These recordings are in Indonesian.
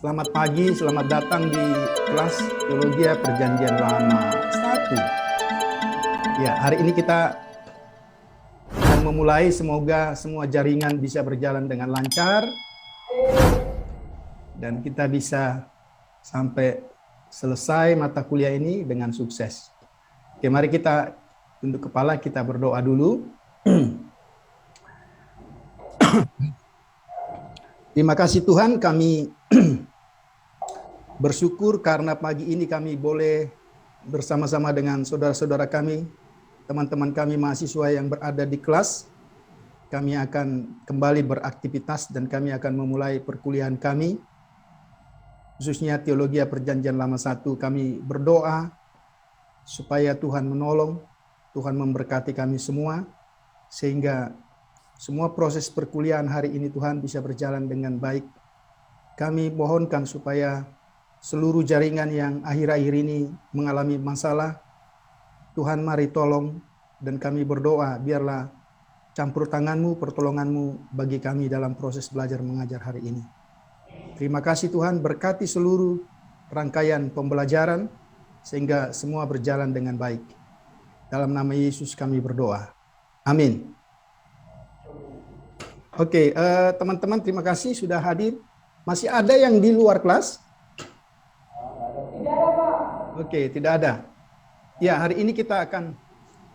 Selamat pagi, selamat datang di kelas Teologi Perjanjian Lama 1. Ya, hari ini kita akan memulai, semoga semua jaringan bisa berjalan dengan lancar dan kita bisa sampai selesai mata kuliah ini dengan sukses. Oke, mari kita tunduk kepala, kita berdoa dulu. Terima kasih Tuhan, kami bersyukur karena pagi ini kami boleh bersama-sama dengan saudara-saudara kami, teman-teman kami mahasiswa yang berada di kelas. Kami akan kembali beraktivitas dan kami akan memulai perkuliahan kami, khususnya Teologi Perjanjian Lama 1. Kami berdoa supaya Tuhan menolong, Tuhan memberkati kami semua, sehingga semua proses perkuliahan hari ini Tuhan bisa berjalan dengan baik. Kami mohonkan supaya seluruh jaringan yang akhir-akhir ini mengalami masalah, Tuhan mari tolong, dan kami berdoa biarlah campur tangan-Mu, pertolongan-Mu bagi kami dalam proses belajar mengajar hari ini. Terima kasih Tuhan, berkati seluruh rangkaian pembelajaran sehingga semua berjalan dengan baik. Dalam nama Yesus kami berdoa. Amin. Oke, teman-teman terima kasih sudah hadir. Masih ada yang di luar kelas? Tidak ada, Pak. Oke, tidak ada. Ya, hari ini kita akan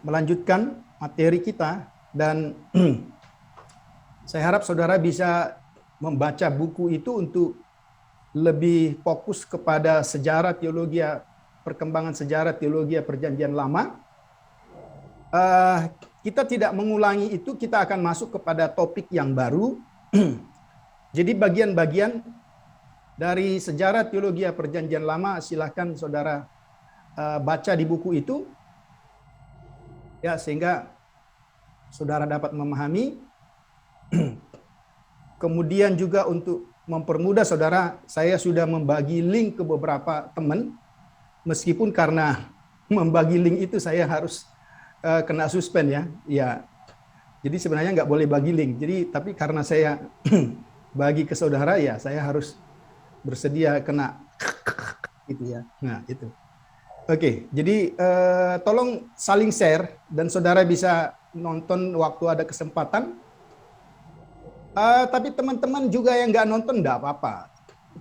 melanjutkan materi kita dan saya harap saudara bisa membaca buku itu untuk lebih fokus kepada sejarah teologi, perkembangan sejarah teologi Perjanjian Lama. Kita tidak mengulangi itu, kita akan masuk kepada topik yang baru. Jadi bagian-bagian dari sejarah teologi Perjanjian Lama silahkan saudara baca di buku itu, ya, sehingga saudara dapat memahami. Kemudian juga untuk mempermudah saudara, saya sudah membagi link ke beberapa teman, meskipun karena membagi link itu saya harus kena suspend ya. Ya, jadi sebenarnya nggak boleh bagi link. Jadi tapi karena saya bagi ke saudara, ya saya harus bersedia kena gitu ya. Nah itu. Oke, jadi tolong saling share dan saudara bisa nonton waktu ada kesempatan. Tapi teman-teman juga yang nggak nonton nggak apa-apa.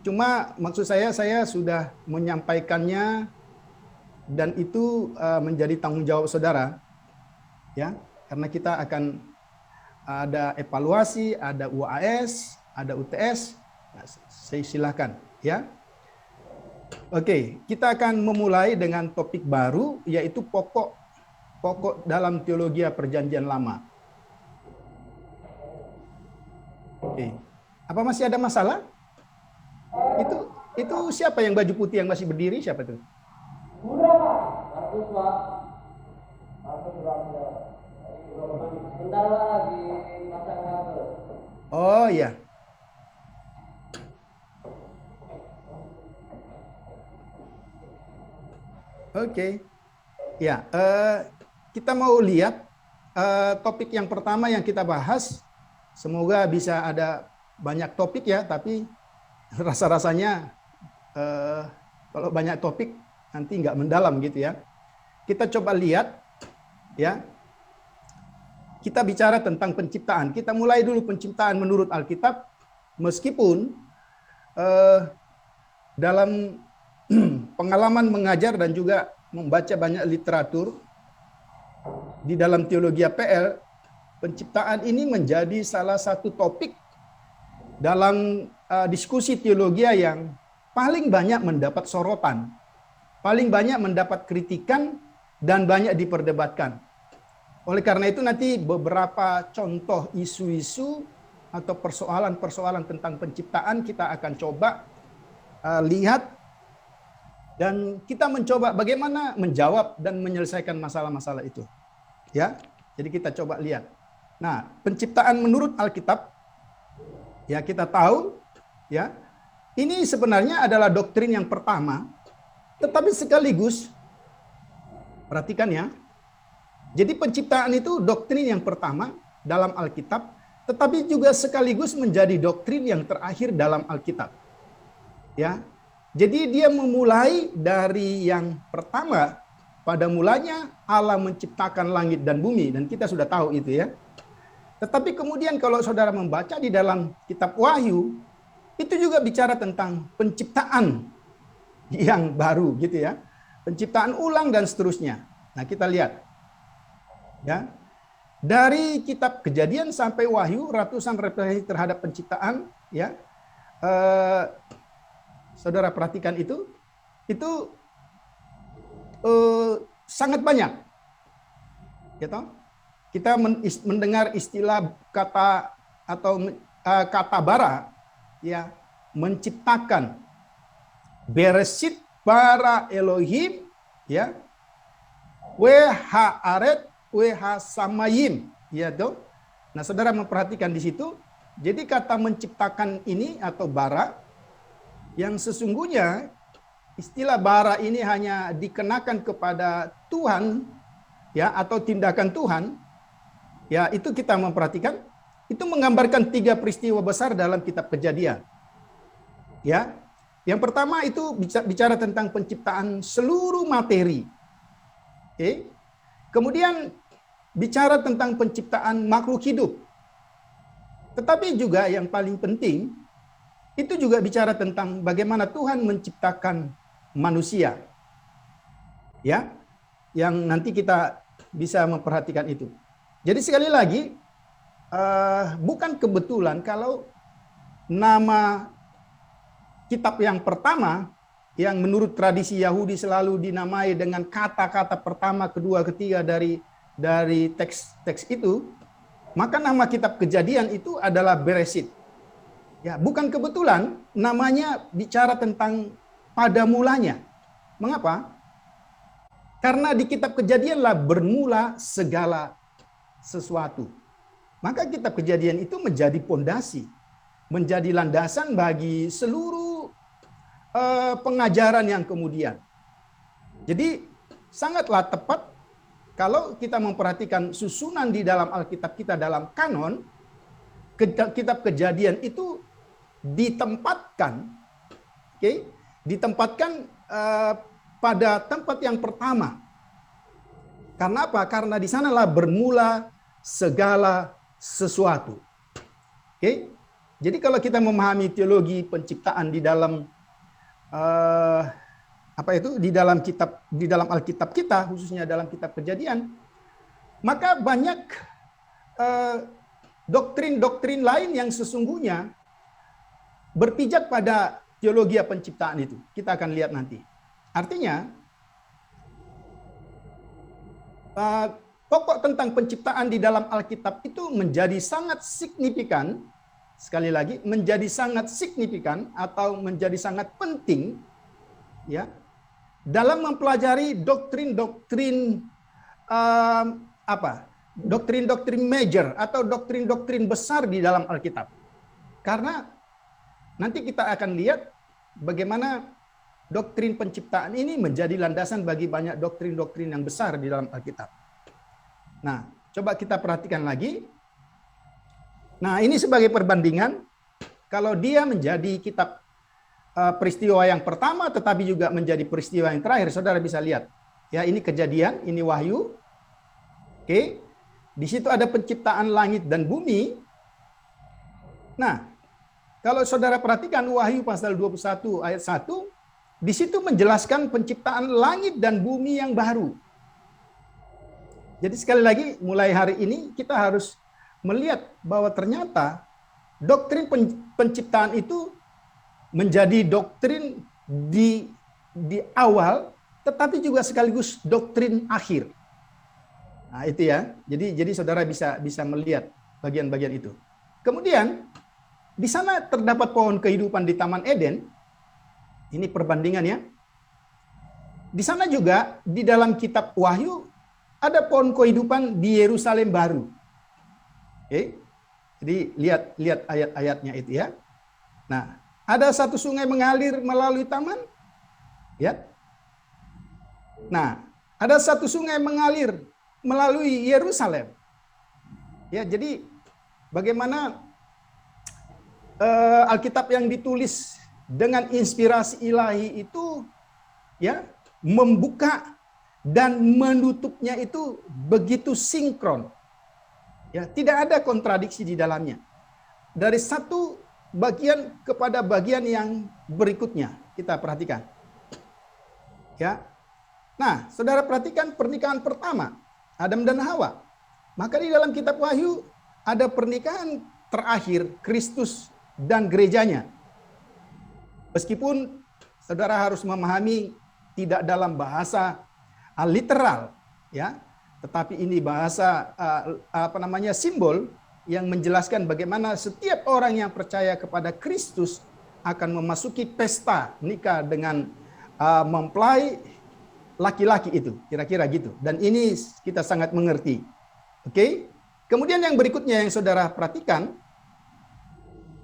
Cuma maksud saya sudah menyampaikannya dan itu menjadi tanggung jawab saudara. Ya, karena kita akan ada evaluasi, ada UAS, ada UTS. Nah, saya silakan ya. Oke, kita akan memulai dengan topik baru, yaitu pokok dalam teologi Perjanjian Lama. Oke, apa masih ada masalah? Itu siapa yang baju putih yang masih berdiri? Siapa itu? Murah, Pak. Bagus, Pak. Bagus, Pak. Bentar lagi pasang kabel. Oh ya. Oke. Ya, kita mau lihat topik yang pertama yang kita bahas. Semoga bisa ada banyak topik ya, tapi rasa-rasanya kalau banyak topik nanti nggak mendalam gitu ya. Kita coba lihat ya. Kita bicara tentang penciptaan. Kita mulai dulu penciptaan menurut Alkitab, meskipun dalam pengalaman mengajar dan juga membaca banyak literatur di dalam teologi PL, penciptaan ini menjadi salah satu topik dalam diskusi teologi yang paling banyak mendapat sorotan, paling banyak mendapat kritikan, dan banyak diperdebatkan. Oleh karena itu nanti beberapa contoh isu-isu atau persoalan-persoalan tentang penciptaan kita akan coba lihat, dan kita mencoba bagaimana menjawab dan menyelesaikan masalah-masalah itu. Ya, jadi kita coba lihat. Nah, penciptaan menurut Alkitab, ya kita tahu, ya ini sebenarnya adalah doktrin yang pertama, tetapi sekaligus perhatikan ya. Jadi penciptaan itu doktrin yang pertama dalam Alkitab, tetapi juga sekaligus menjadi doktrin yang terakhir dalam Alkitab. Ya. Jadi dia memulai dari yang pertama, pada mulanya Allah menciptakan langit dan bumi, dan kita sudah tahu itu ya. Tetapi kemudian kalau saudara membaca di dalam kitab Wahyu, itu juga bicara tentang penciptaan yang baru gitu ya. Penciptaan ulang dan seterusnya. Nah, kita lihat. Ya. Dari kitab Kejadian sampai Wahyu, ratusan referensi terhadap penciptaan ya. Saudara perhatikan itu sangat banyak. Gitu. Kita mendengar istilah kata atau kata bara ya, menciptakan. Bereshit bara Elohim ya. Aret samayim ya tuh. Nah, saudara memperhatikan di situ. Jadi kata menciptakan ini atau bara, yang sesungguhnya istilah bara ini hanya dikenakan kepada Tuhan ya, atau tindakan Tuhan. Ya, itu kita memperhatikan, itu menggambarkan 3 peristiwa besar dalam kitab Kejadian. Ya. Yang pertama itu bicara tentang penciptaan seluruh materi. Oke. Kemudian bicara tentang penciptaan makhluk hidup. Tetapi juga yang paling penting itu juga bicara tentang bagaimana Tuhan menciptakan manusia. Ya. Yang nanti kita bisa memperhatikan itu. Jadi sekali lagi, bukan kebetulan kalau nama kitab yang pertama, yang menurut tradisi Yahudi selalu dinamai dengan kata-kata pertama, kedua, ketiga dari teks itu, maka nama kitab Kejadian itu adalah Bereshit. Ya, bukan kebetulan namanya bicara tentang pada mulanya. Mengapa? Karena di kitab Kejadianlah bermula segala sesuatu. Maka kitab Kejadian itu menjadi pondasi, menjadi landasan bagi seluruh pengajaran yang kemudian. Jadi sangatlah tepat kalau kita memperhatikan susunan di dalam Alkitab kita dalam kanon, kitab Kejadian itu ditempatkan, ditempatkan pada tempat yang pertama. Karena apa? Karena di sanalah bermula segala sesuatu. Jadi kalau kita memahami teologi penciptaan di dalam di dalam Alkitab kita, khususnya dalam kitab Kejadian, maka banyak doktrin-doktrin lain yang sesungguhnya berpijak pada teologi penciptaan itu. Kita akan lihat nanti. Artinya, pokok tentang penciptaan di dalam Alkitab itu menjadi sangat signifikan, sekali lagi, menjadi sangat signifikan atau menjadi sangat penting ya dalam mempelajari doktrin-doktrin doktrin-doktrin major atau doktrin-doktrin besar di dalam Alkitab. Karena nanti kita akan lihat bagaimana doktrin penciptaan ini menjadi landasan bagi banyak doktrin-doktrin yang besar di dalam Alkitab. Nah, coba kita perhatikan lagi. Nah, ini sebagai perbandingan, kalau dia menjadi kitab peristiwa yang pertama, tetapi juga menjadi peristiwa yang terakhir, saudara bisa lihat. Ya, ini Kejadian, ini Wahyu. Oke, di situ ada penciptaan langit dan bumi. Nah, kalau saudara perhatikan Wahyu pasal 21 ayat 1, di situ menjelaskan penciptaan langit dan bumi yang baru. Jadi sekali lagi, mulai hari ini kita harus melihat bahwa ternyata doktrin penciptaan itu menjadi doktrin di awal, tetapi juga sekaligus doktrin akhir. Nah, itu ya. Jadi saudara bisa melihat bagian-bagian itu. Kemudian di sana terdapat pohon kehidupan di Taman Eden. Ini perbandingan ya. Di sana juga di dalam kitab Wahyu ada pohon kehidupan di Yerusalem baru. Oke. Jadi lihat ayat-ayatnya itu ya. Nah, ada satu sungai mengalir melalui taman. Ya. Nah, ada satu sungai mengalir melalui Yerusalem. Ya, jadi bagaimana Alkitab yang ditulis dengan inspirasi ilahi itu ya membuka dan menutupnya itu begitu sinkron. Ya, tidak ada kontradiksi di dalamnya. Dari satu bagian kepada bagian yang berikutnya. Kita perhatikan. Ya. Nah, saudara perhatikan pernikahan pertama Adam dan Hawa. Maka di dalam kitab Wahyu ada pernikahan terakhir Kristus dan gerejanya. Meskipun saudara harus memahami tidak dalam bahasa literal, ya, tetapi ini bahasa simbol yang menjelaskan bagaimana setiap orang yang percaya kepada Kristus akan memasuki pesta nikah dengan mempelai laki-laki itu, kira-kira gitu. Dan ini kita sangat mengerti. Oke? Kemudian yang berikutnya yang saudara perhatikan,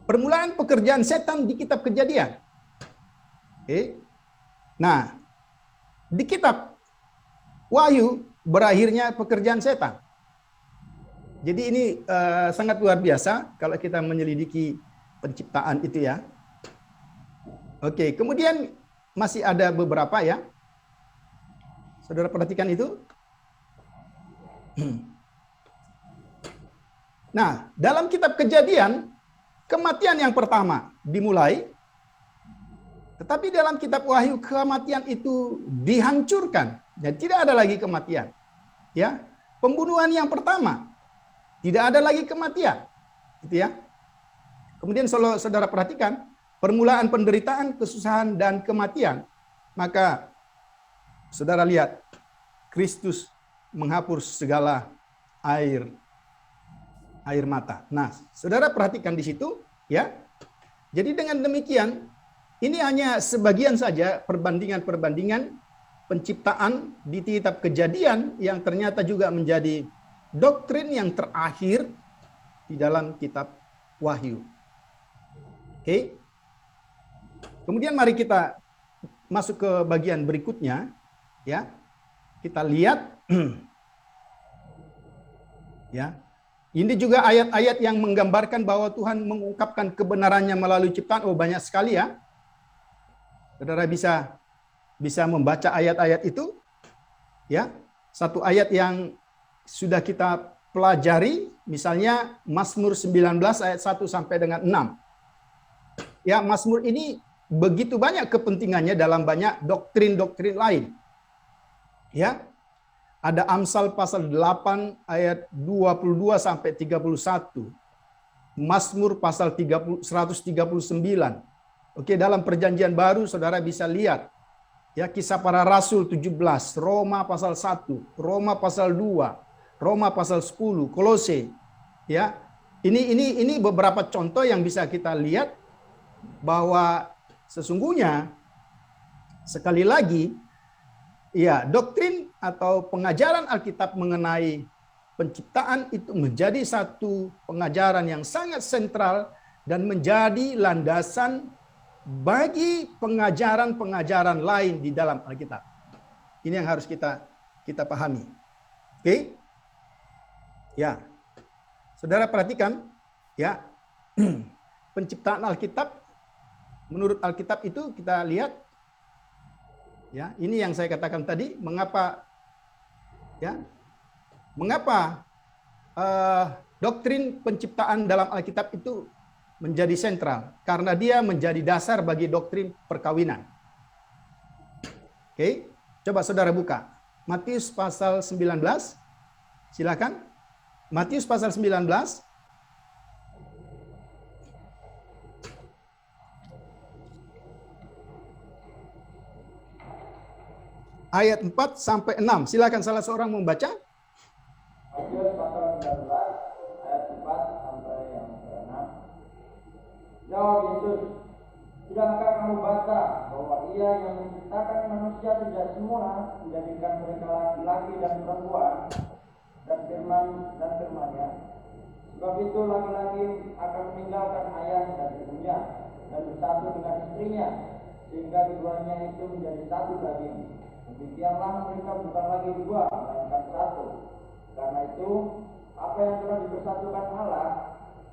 permulaan pekerjaan setan di kitab Kejadian. Oke? Nah, di kitab Wahyu berakhirnya pekerjaan setan. Jadi ini sangat luar biasa kalau kita menyelidiki penciptaan itu ya. Oke, kemudian masih ada beberapa ya. Saudara perhatikan itu. Nah, dalam kitab Kejadian, kematian yang pertama dimulai. Tetapi dalam kitab Wahyu kematian itu dihancurkan dan tidak ada lagi kematian. Ya, pembunuhan yang pertama tidak ada lagi kematian. Gitu ya. Kemudian saudara perhatikan permulaan penderitaan, kesusahan dan kematian. Maka saudara lihat Kristus menghapus segala air mata. Nah, saudara perhatikan di situ ya. Jadi dengan demikian ini hanya sebagian saja perbandingan penciptaan di kitab Kejadian yang ternyata juga menjadi doktrin yang terakhir di dalam kitab Wahyu. Oke. Kemudian mari kita masuk ke bagian berikutnya ya. Kita lihat ya. Ini juga ayat-ayat yang menggambarkan bahwa Tuhan mengungkapkan kebenarannya melalui ciptaan. Oh, banyak sekali ya. Saudara bisa membaca ayat-ayat itu ya. Satu ayat yang sudah kita pelajari misalnya Mazmur 19 ayat 1 sampai dengan 6. Ya, Mazmur ini begitu banyak kepentingannya dalam banyak doktrin-doktrin lain. Ya. Ada Amsal pasal 8 ayat 22 sampai 31. Mazmur pasal 139. Oke, dalam perjanjian baru saudara bisa lihat ya Kisah Para Rasul 17, Roma pasal 1, Roma pasal 2, Roma pasal 10, Kolose. Ya. Ini beberapa contoh yang bisa kita lihat bahwa sesungguhnya sekali lagi ya doktrin atau pengajaran Alkitab mengenai penciptaan itu menjadi satu pengajaran yang sangat sentral dan menjadi landasan bagi pengajaran-pengajaran lain di dalam Alkitab. Ini yang harus kita pahami. Oke? Ya. Saudara perhatikan ya. Penciptaan Alkitab menurut Alkitab itu kita lihat ya, ini yang saya katakan tadi, mengapa doktrin penciptaan dalam Alkitab itu menjadi sentral karena dia menjadi dasar bagi doktrin perkawinan. Oke, coba saudara buka Matius pasal 19. Silakan. Matius pasal 19 ayat 4 sampai 6. Silakan salah seorang membaca. Matius pasal 19 ayat 4 sampai yang ke-6. Jawab Yesus, "Tidakkah kamu baca bahwa Ia yang menciptakan manusia tidak semula menjadikan mereka laki-laki dan perempuan dan firman-Nya? Sebab itu laki-laki akan meninggalkan ayah dan ibunya dan bersatu dengan istrinya, sehingga keduanya itu menjadi satu daging. Demikianlah mereka bukan lagi dua, melainkan satu. Karena itu, apa yang telah dipersatukan Allah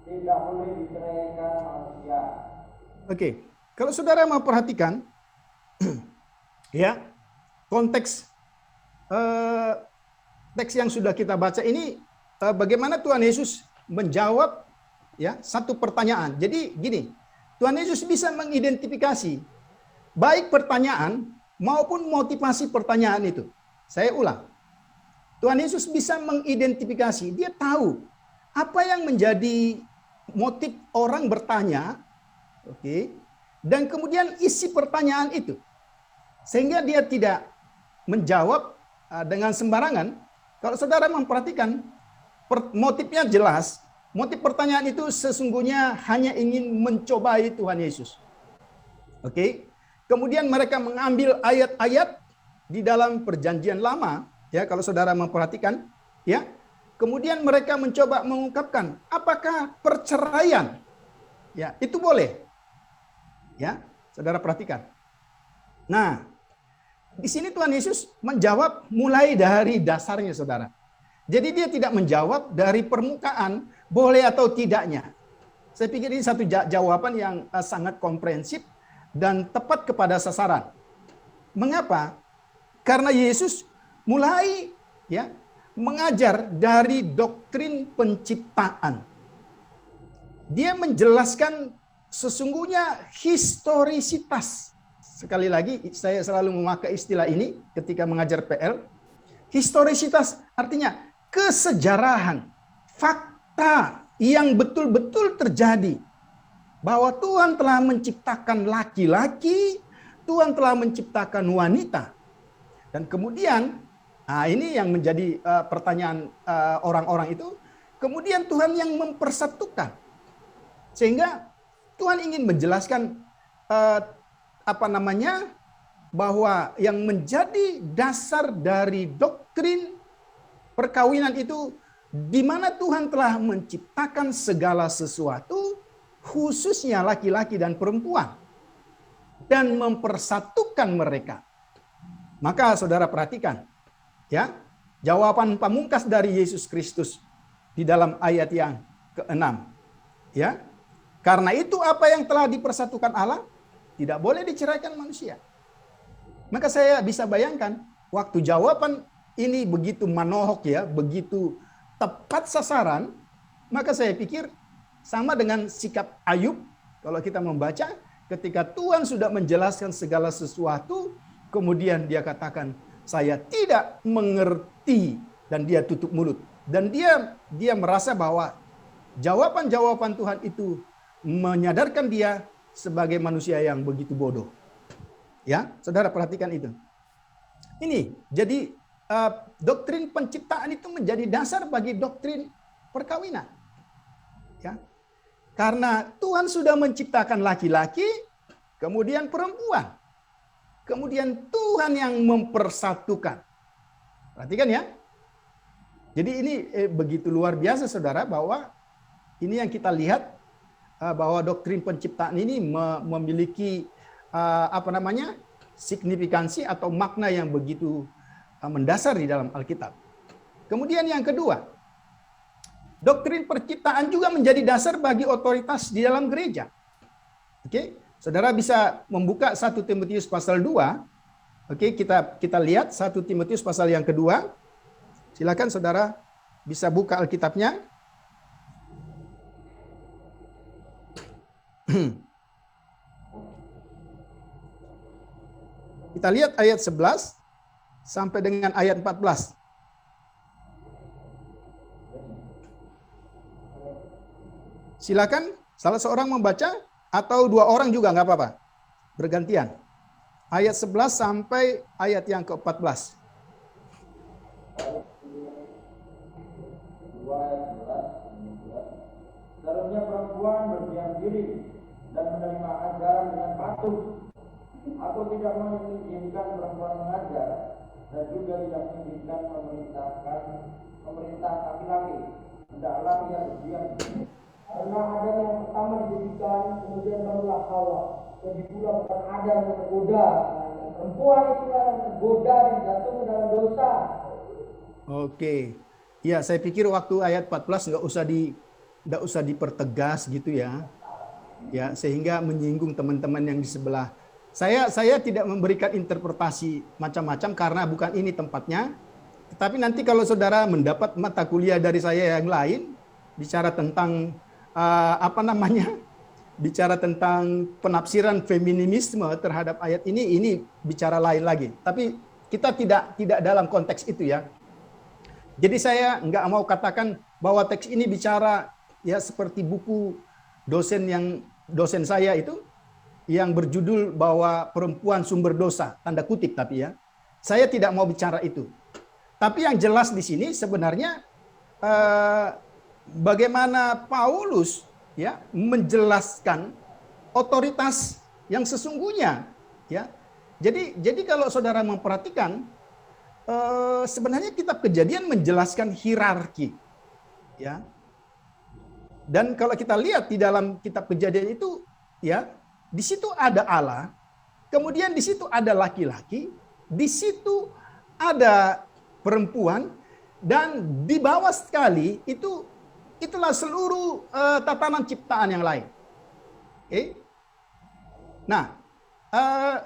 tidak boleh diceraikan manusia." Oke, Kalau saudara mau perhatikan, ya, konteks teks yang sudah kita baca ini, bagaimana Tuhan Yesus menjawab ya satu pertanyaan. Jadi gini, Tuhan Yesus bisa mengidentifikasi baik pertanyaan maupun motivasi pertanyaan itu. Saya ulang. Tuhan Yesus bisa mengidentifikasi, dia tahu apa yang menjadi motif orang bertanya, oke, dan kemudian isi pertanyaan itu. Sehingga dia tidak menjawab dengan sembarangan. Kalau saudara memperhatikan, motifnya jelas. Motif pertanyaan itu sesungguhnya hanya ingin mencobai Tuhan Yesus. Oke. Kemudian mereka mengambil ayat-ayat di dalam Perjanjian Lama, ya, kalau saudara memperhatikan, ya. Kemudian mereka mencoba mengungkapkan apakah perceraian ya itu boleh. Ya, saudara perhatikan. Nah, di sini Tuhan Yesus menjawab mulai dari dasarnya, saudara. Jadi dia tidak menjawab dari permukaan boleh atau tidaknya. Saya pikir ini satu jawaban yang sangat komprehensif dan tepat kepada sasaran. Mengapa? Karena Yesus mulai ya mengajar dari doktrin penciptaan. Dia menjelaskan sesungguhnya historisitas. Sekali lagi saya selalu memakai istilah ini ketika mengajar PL. Historisitas artinya kesejarahan, fakta yang betul-betul terjadi. Bahwa Tuhan telah menciptakan laki-laki, Tuhan telah menciptakan wanita. Dan kemudian, ini yang menjadi pertanyaan orang-orang itu, kemudian Tuhan yang mempersatukan. Sehingga Tuhan ingin menjelaskan bahwa yang menjadi dasar dari doktrin perkawinan itu, di mana Tuhan telah menciptakan segala sesuatu, khususnya laki-laki dan perempuan, dan mempersatukan mereka. Maka saudara perhatikan, ya, jawaban pamungkas dari Yesus Kristus di dalam ayat yang ke-6. Ya, karena itu apa yang telah dipersatukan Allah tidak boleh diceraikan manusia. Maka saya bisa bayangkan waktu jawaban ini begitu manohok ya, begitu tepat sasaran, maka saya pikir sama dengan sikap Ayub kalau kita membaca ketika Tuhan sudah menjelaskan segala sesuatu, kemudian dia katakan saya tidak mengerti dan dia tutup mulut. Dan dia merasa bahwa jawaban-jawaban Tuhan itu menyadarkan dia sebagai manusia yang begitu bodoh. Ya, saudara perhatikan itu. Ini jadi doktrin penciptaan itu menjadi dasar bagi doktrin perkawinan. Ya. Karena Tuhan sudah menciptakan laki-laki, kemudian perempuan. Kemudian Tuhan yang mempersatukan. Perhatikan ya. Jadi ini begitu luar biasa saudara, bahwa ini yang kita lihat bahwa doktrin penciptaan ini memiliki signifikansi atau makna yang begitu mendasar di dalam Alkitab. Kemudian yang kedua, doktrin penciptaan juga menjadi dasar bagi otoritas di dalam gereja. Oke, saudara bisa membuka 1 Timotius pasal 2. Oke, kita lihat 1 Timotius pasal yang kedua. Silakan saudara bisa buka Alkitabnya. Kita lihat ayat 11 sampai dengan ayat 14. Silakan salah seorang membaca atau dua orang juga nggak apa-apa. Bergantian. Ayat 11 sampai ayat yang ke-14. Seharusnya perempuan berdiam diri dan menerima ajaran dengan patuh. Aku tidak mengizinkan perempuan mengajar dan juga tidak mengizinkan pemerintah laki-laki. Hendaklah ia berdiam diri. Karena Adam yang pertama dijadikan, kemudian barulah Hawa. Jadi pula bukan Adam yang tergoda, perempuan itulah yang tergoda dan jatuh ke dalam dosa. Oke, ya saya pikir waktu ayat 14 nggak usah dipertegas gitu ya. ya, sehingga menyinggung teman-teman yang di sebelah. Saya tidak memberikan interpretasi macam-macam karena bukan ini tempatnya. Tetapi nanti kalau saudara mendapat mata kuliah dari saya yang lain bicara tentang apa namanya? Bicara tentang penafsiran feminisme terhadap ayat ini bicara lain lagi. Tapi kita tidak dalam konteks itu ya. Jadi saya nggak mau katakan bahwa teks ini bicara ya seperti buku dosen saya itu yang berjudul bahwa perempuan sumber dosa, tanda kutip tapi ya. Saya tidak mau bicara itu. Tapi yang jelas di sini sebenarnya bagaimana Paulus ya menjelaskan otoritas yang sesungguhnya ya. Jadi kalau saudara memperhatikan sebenarnya kitab Kejadian menjelaskan hierarki ya. Dan kalau kita lihat di dalam kitab Kejadian itu ya, di situ ada Allah, kemudian di situ ada laki-laki, di situ ada perempuan, dan di bawah sekali itulah seluruh tatanan ciptaan yang lain. Oke. Nah,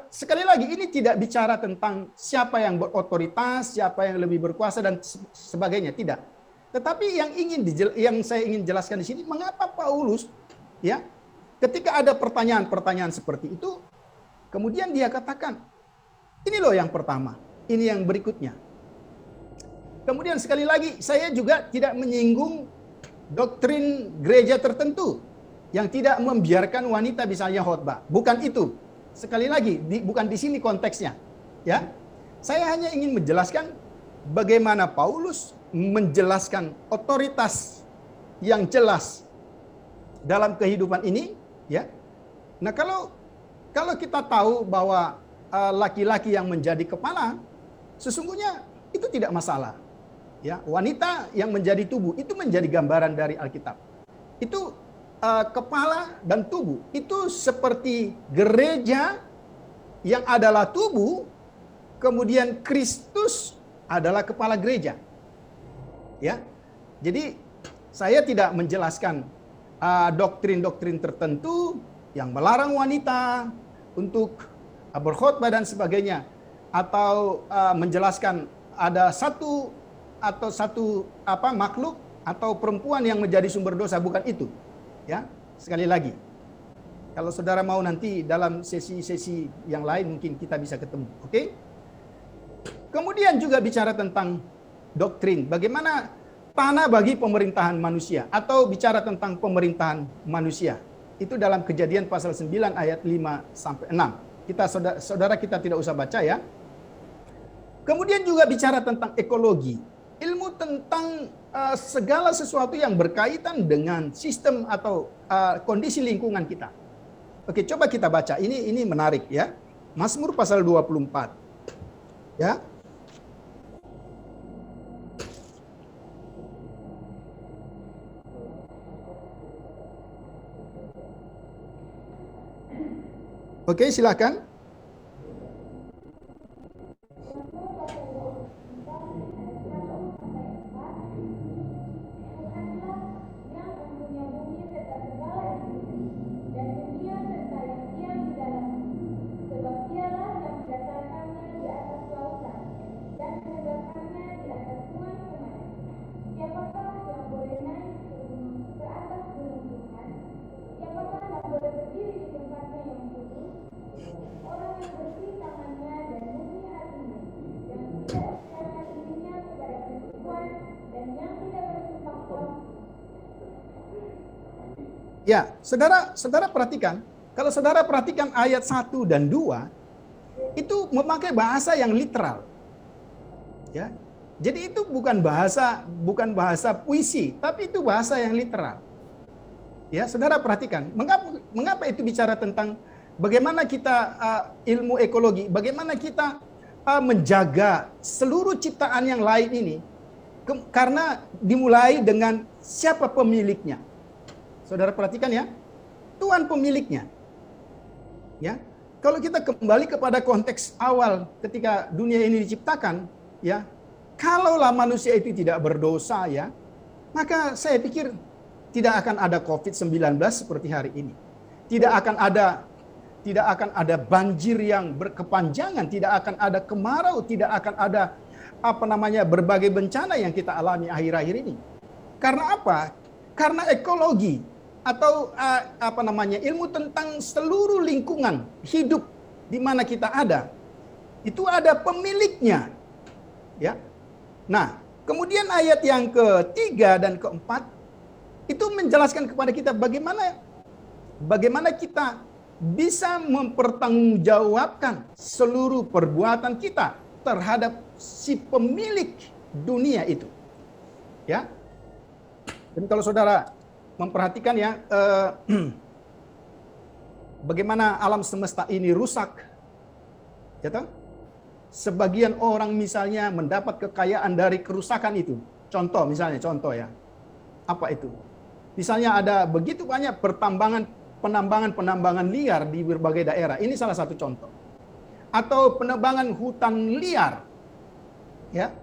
sekali lagi ini tidak bicara tentang siapa yang berotoritas, siapa yang lebih berkuasa dan sebagainya, tidak. Tetapi yang saya ingin jelaskan di sini, mengapa Paulus ya ketika ada pertanyaan-pertanyaan seperti itu, kemudian dia katakan, ini loh yang pertama, ini yang berikutnya. Kemudian sekali lagi, saya juga tidak menyinggung doktrin gereja tertentu yang tidak membiarkan wanita misalnya khotbah. Bukan itu. Sekali lagi, bukan di sini konteksnya. Ya, saya hanya ingin menjelaskan bagaimana Paulus menjelaskan otoritas yang jelas dalam kehidupan ini. Ya, nah kalau kita tahu bahwa laki-laki yang menjadi kepala, sesungguhnya itu tidak masalah. Ya, wanita yang menjadi tubuh itu menjadi gambaran dari Alkitab. Itu kepala dan tubuh itu seperti gereja yang adalah tubuh, kemudian Kristus adalah kepala gereja. Ya, jadi saya tidak menjelaskan doktrin-doktrin tertentu yang melarang wanita untuk berkhotbah dan sebagainya, atau menjelaskan ada satu makhluk atau perempuan yang menjadi sumber dosa, bukan itu. Ya, sekali lagi, kalau saudara mau nanti dalam sesi-sesi yang lain mungkin kita bisa ketemu, oke? Kemudian juga bicara tentang doktrin, bagaimana tanah bagi pemerintahan manusia, atau bicara tentang pemerintahan manusia. Itu dalam Kejadian pasal 9 ayat 5 sampai 6. Saudara kita tidak usah baca ya. Kemudian juga bicara tentang ekologi, ilmu tentang segala sesuatu yang berkaitan dengan sistem atau kondisi lingkungan kita. Oke, coba kita baca. Ini menarik ya. Mazmur pasal 24. Ya. Oke, silakan. Ya, saudara perhatikan, kalau saudara perhatikan ayat 1 dan 2, itu memakai bahasa yang literal. Ya. Jadi itu bukan bahasa puisi, tapi itu bahasa yang literal. Ya, saudara perhatikan, mengapa itu bicara tentang bagaimana kita ilmu ekologi, bagaimana kita menjaga seluruh ciptaan yang lain ini, karena dimulai dengan siapa pemiliknya. Saudara perhatikan ya, Tuhan pemiliknya. Ya, kalau kita kembali kepada konteks awal ketika dunia ini diciptakan, ya, kalaulah manusia itu tidak berdosa ya, maka saya pikir tidak akan ada COVID-19 seperti hari ini. tidak akan ada banjir yang berkepanjangan, tidak akan ada kemarau, tidak akan ada berbagai bencana yang kita alami akhir-akhir ini. Karena apa? Karena ekologi atau ilmu tentang seluruh lingkungan hidup di mana kita ada, itu ada pemiliknya. Ya. Nah, kemudian ayat yang ketiga dan keempat itu menjelaskan kepada kita bagaimana kita bisa mempertanggungjawabkan seluruh perbuatan kita terhadap si pemilik dunia itu. Ya. Dan kalau saudara memperhatikan ya, bagaimana alam semesta ini rusak, ya toh? Sebagian orang misalnya mendapat kekayaan dari kerusakan itu. Contoh ya, apa itu? Misalnya ada begitu banyak penambangan liar di berbagai daerah. Ini salah satu contoh. Atau penebangan hutan liar, ya.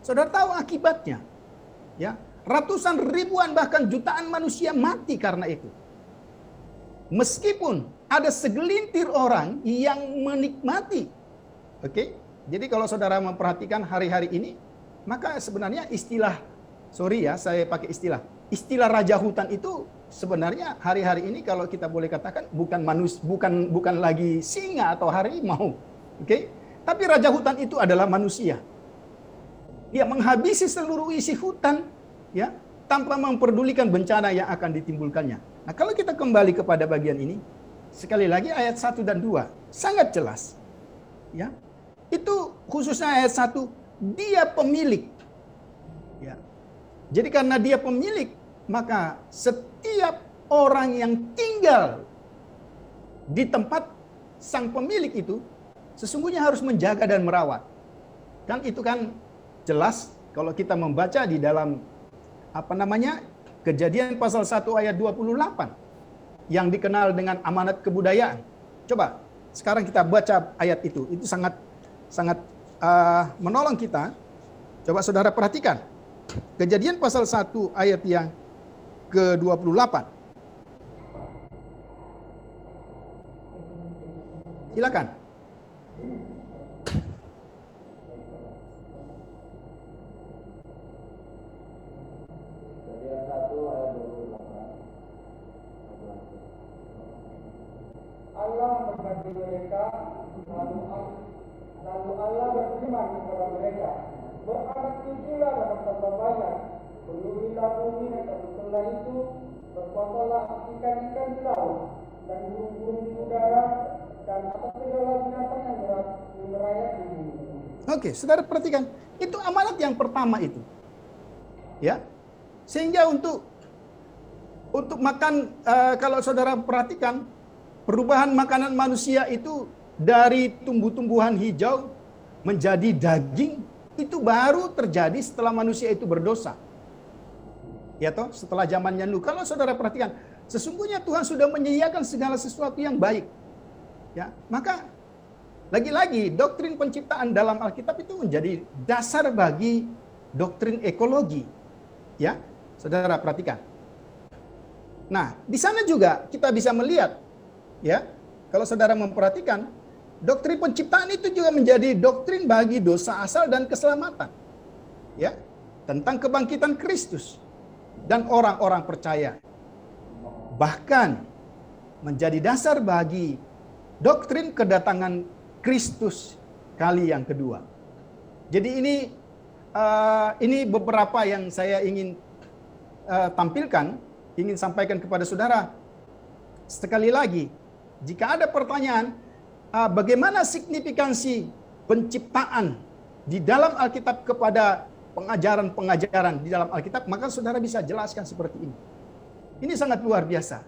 Saudara tahu akibatnya, ya. Ratusan ribuan bahkan jutaan manusia mati karena itu. Meskipun ada segelintir orang yang menikmati. Oke? Jadi kalau saudara memperhatikan hari-hari ini, maka sebenarnya saya pakai istilah raja hutan itu sebenarnya hari-hari ini kalau kita boleh katakan bukan lagi singa atau harimau. Oke? Tapi raja hutan itu adalah manusia. Dia menghabisi seluruh isi hutan, ya, tanpa memperdulikan bencana yang akan ditimbulkannya. Nah, kalau kita kembali kepada bagian ini, sekali lagi ayat 1 dan 2 sangat jelas. Ya. Itu khususnya ayat 1, dia pemilik. Ya. Jadi karena dia pemilik, maka setiap orang yang tinggal di tempat sang pemilik itu sesungguhnya harus menjaga dan merawat. Kan itu kan jelas kalau kita membaca di dalam Kejadian pasal 1 ayat 28 yang dikenal dengan amanat kebudayaan. Coba sekarang kita baca ayat itu. Itu sangat menolong kita. Coba saudara perhatikan. Kejadian pasal 1 ayat yang ke-28. Silakan. Allah memberkati mereka, lalu Allah berfirman kepada mereka, beranak cuculah dan bertambah banyak, penuhilah bumi dan terbetulah itu, berkuasalah ikan-ikan di laut dan burung-burung di udara dan atas segala binatang yang merayap di bumi. Oke, saudara perhatikan, itu amanat yang pertama itu, ya, sehingga untuk makan, kalau saudara perhatikan, perubahan makanan manusia itu dari tumbuh-tumbuhan hijau menjadi daging, itu baru terjadi setelah manusia itu berdosa. Ya toh, setelah zamannya Nuh. Kalau saudara perhatikan, sesungguhnya Tuhan sudah menyediakan segala sesuatu yang baik. Ya, maka lagi-lagi doktrin penciptaan dalam Alkitab itu menjadi dasar bagi doktrin ekologi. Ya, saudara perhatikan. Nah, di sana juga kita bisa melihat, ya, kalau saudara memperhatikan, doktrin penciptaan itu juga menjadi doktrin bagi dosa asal dan keselamatan. Ya, tentang kebangkitan Kristus dan orang-orang percaya. Bahkan menjadi dasar bagi doktrin kedatangan Kristus kali yang kedua. Jadi ini beberapa yang saya ingin tampilkan, ingin sampaikan kepada saudara. Sekali lagi, jika ada pertanyaan, bagaimana signifikansi penciptaan di dalam Alkitab kepada pengajaran-pengajaran di dalam Alkitab, maka saudara bisa jelaskan seperti ini. Ini sangat luar biasa.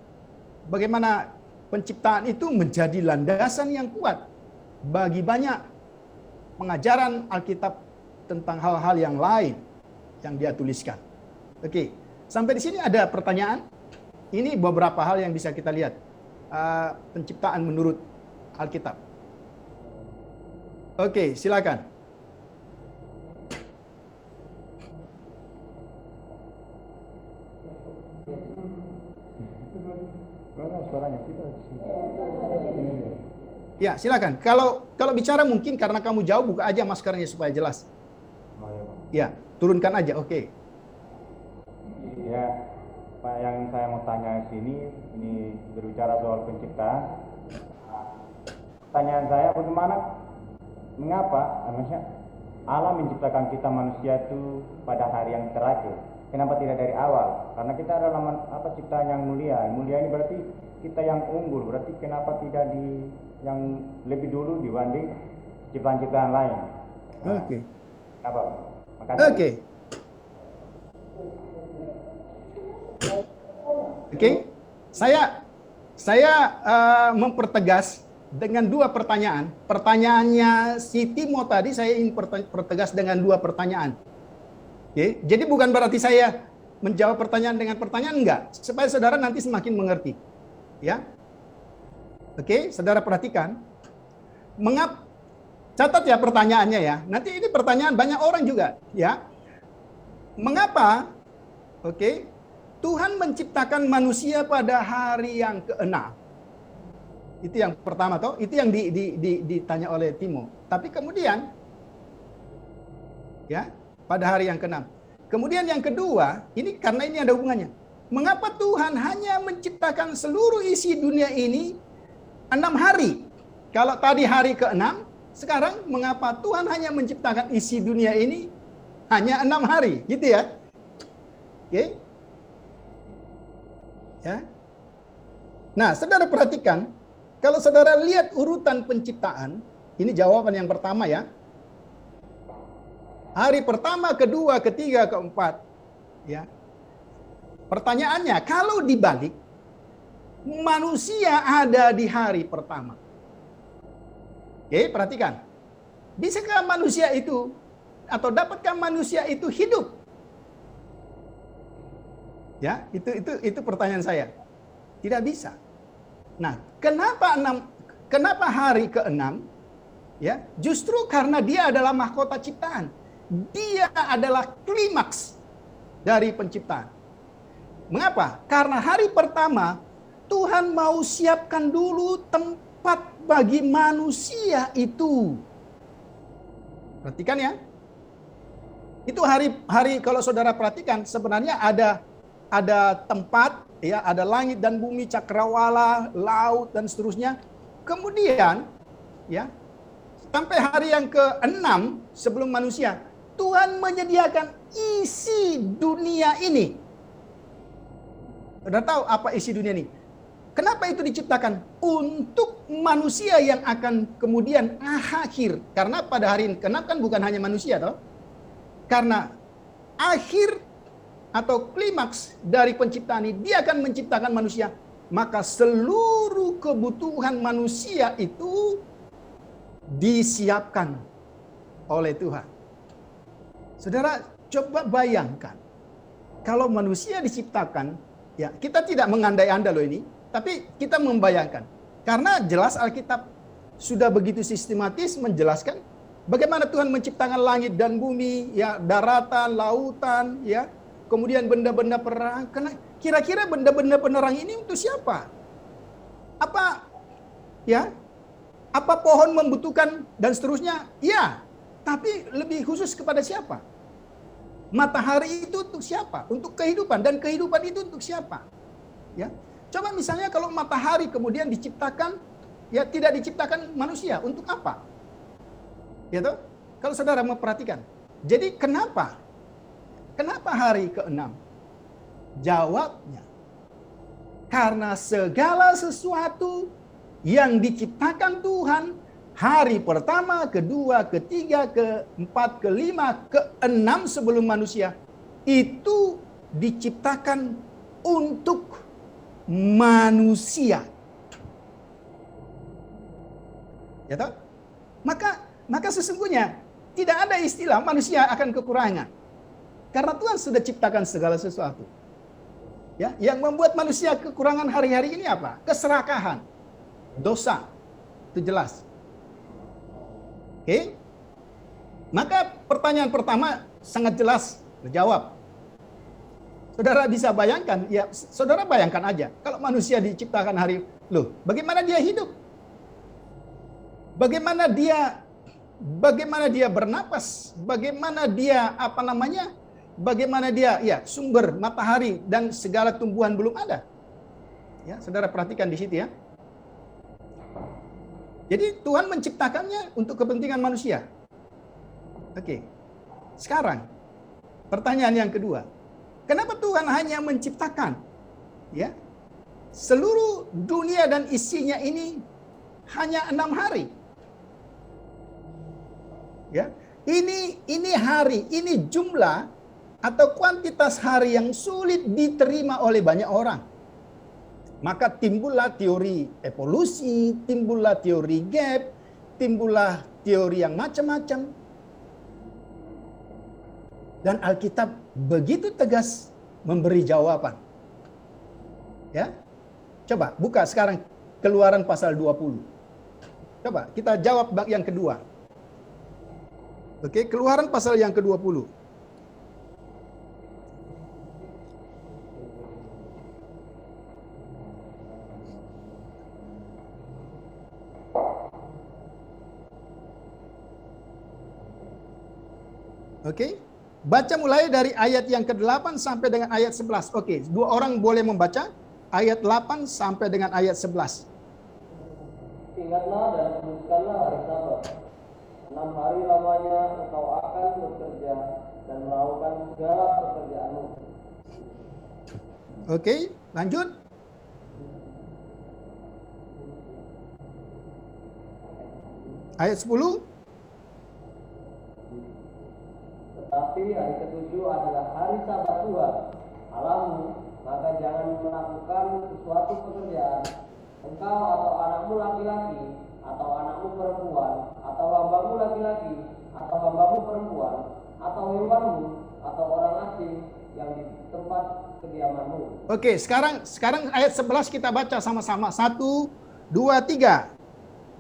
Bagaimana penciptaan itu menjadi landasan yang kuat bagi banyak pengajaran Alkitab tentang hal-hal yang lain yang dia tuliskan. Oke, sampai di sini ada pertanyaan? Ini beberapa hal yang bisa kita lihat. Penciptaan menurut Alkitab. Oke, silakan. Mana suara tanya kita. Ya, silakan. Kalau bicara mungkin karena kamu jauh, buka aja maskernya supaya jelas. Oh, ya, Pak. Ya, turunkan aja. Oke. Ya, Pak, yang saya mau tanya sini, ini berbicara soal penciptaan. Pertanyaan saya, mengapa, maksudnya Allah menciptakan kita manusia itu pada hari yang terakhir? Kenapa tidak dari awal? Karena kita adalah ciptaan yang mulia. Mulia ini berarti kita yang unggul. Berarti kenapa tidak yang lebih dulu dibanding ciptaan-ciptaan lain? Oke. Apa? Makasih. Oke. Oke. Saya mempertegas dengan dua pertanyaan. Pertanyaannya si Timo tadi saya ingin pertegas dengan dua pertanyaan. Oke, jadi bukan berarti saya menjawab pertanyaan dengan pertanyaan, enggak, supaya saudara nanti semakin mengerti. Ya. Oke, saudara perhatikan. Catat ya pertanyaannya ya. Nanti ini pertanyaan banyak orang juga, ya. Mengapa Tuhan menciptakan manusia pada hari yang ke-6? Itu yang pertama toh, itu yang ditanya oleh Timo. Tapi kemudian ya, pada hari yang ke-6. Kemudian yang kedua, ini karena ini ada hubungannya. Mengapa Tuhan hanya menciptakan seluruh isi dunia ini 6 hari? Kalau tadi hari ke-6, sekarang mengapa Tuhan hanya menciptakan isi dunia ini hanya 6 hari? Gitu ya. Oke. Ya. Nah, saudara perhatikan, kalau saudara lihat urutan penciptaan, ini jawaban yang pertama ya. Hari pertama, kedua, ketiga, keempat. Ya. Pertanyaannya, kalau dibalik, manusia ada di hari pertama. Oke, perhatikan. Bisakah manusia itu, atau dapatkah manusia itu hidup? Ya, itu pertanyaan saya. Tidak bisa. Nah, kenapa hari ke-6? Ya, justru karena dia adalah mahkota ciptaan. Dia adalah klimaks dari penciptaan. Mengapa? Karena hari pertama Tuhan mau siapkan dulu tempat bagi manusia itu. Perhatikan ya. Itu hari kalau saudara perhatikan sebenarnya ada tempat ya, ada langit dan bumi, cakrawala, laut dan seterusnya. Kemudian ya, sampai hari yang ke-6 sebelum manusia, Tuhan menyediakan isi dunia ini. Sudah tahu apa isi dunia ini? Kenapa itu diciptakan? Untuk manusia yang akan kemudian akhir. Karena pada hari ke-6 kan bukan hanya manusia toh. Karena akhir atau klimaks dari penciptaan ini, dia akan menciptakan manusia. Maka seluruh kebutuhan manusia itu disiapkan oleh Tuhan. Saudara, coba bayangkan. Kalau manusia diciptakan, ya kita tidak mengandai-andai loh ini, tapi kita membayangkan. Karena jelas Alkitab sudah begitu sistematis menjelaskan bagaimana Tuhan menciptakan langit dan bumi, ya daratan, lautan, ya. Kemudian benda-benda perang. Kira-kira benda-benda penerang ini untuk siapa? Apa ya? Apa pohon membutuhkan dan seterusnya? Ya. Tapi lebih khusus kepada siapa? Matahari itu untuk siapa? Untuk kehidupan, dan kehidupan itu untuk siapa? Ya. Coba misalnya kalau matahari kemudian diciptakan, ya tidak diciptakan manusia, untuk apa? Ya toh? Kalau saudara memperhatikan. Jadi kenapa hari ke-6? Jawabnya, karena segala sesuatu yang diciptakan Tuhan hari pertama, kedua, ketiga, keempat, kelima, ke-6 sebelum manusia itu diciptakan untuk manusia. Ya toh? Maka sesungguhnya tidak ada istilah manusia akan kekurangan. Karena Tuhan sudah ciptakan segala sesuatu. Ya, yang membuat manusia kekurangan hari-hari ini apa? Keserakahan, dosa. Itu jelas. Oke? Maka pertanyaan pertama sangat jelas terjawab. Saudara bisa bayangkan, ya saudara bayangkan aja, kalau manusia diciptakan hari Loh, bagaimana dia hidup? Bagaimana dia bernapas? Bagaimana dia Bagaimana dia sumber matahari dan segala tumbuhan belum ada? Ya, saudara perhatikan di situ ya. Jadi Tuhan menciptakannya untuk kepentingan manusia. Oke. Sekarang pertanyaan yang kedua. Kenapa Tuhan hanya menciptakan seluruh dunia dan isinya ini hanya 6 hari? Ya. Ini hari, ini jumlah atau kuantitas hari yang sulit diterima oleh banyak orang. Maka timbullah teori evolusi, timbullah teori gap, timbullah teori yang macam-macam. Dan Alkitab begitu tegas memberi jawaban. Ya. Coba buka sekarang Keluaran pasal 20. Coba kita jawab bab yang kedua. Oke, Keluaran pasal yang ke-20. Oke. Baca mulai dari ayat yang ke-8 sampai dengan ayat 11. Oke, dua orang boleh membaca ayat 8 sampai dengan ayat 11. Ingatlah dan kuduskanlah hari Sabat. 6 hari lamanya engkau akan bekerja dan melakukan segala pekerjaanmu. Oke, lanjut. Ayat 10. Tetapi hari ketujuh adalah hari Sabat Tuhan Allahmu, maka jangan melakukan sesuatu pekerjaan, engkau atau anakmu laki-laki, atau anakmu perempuan, atau hambamu laki-laki, atau hambamu perempuan, atau hewanmu, atau orang asing yang di tempat kediamanmu. Oke, sekarang ayat 11 kita baca sama-sama. 1, 2, 3.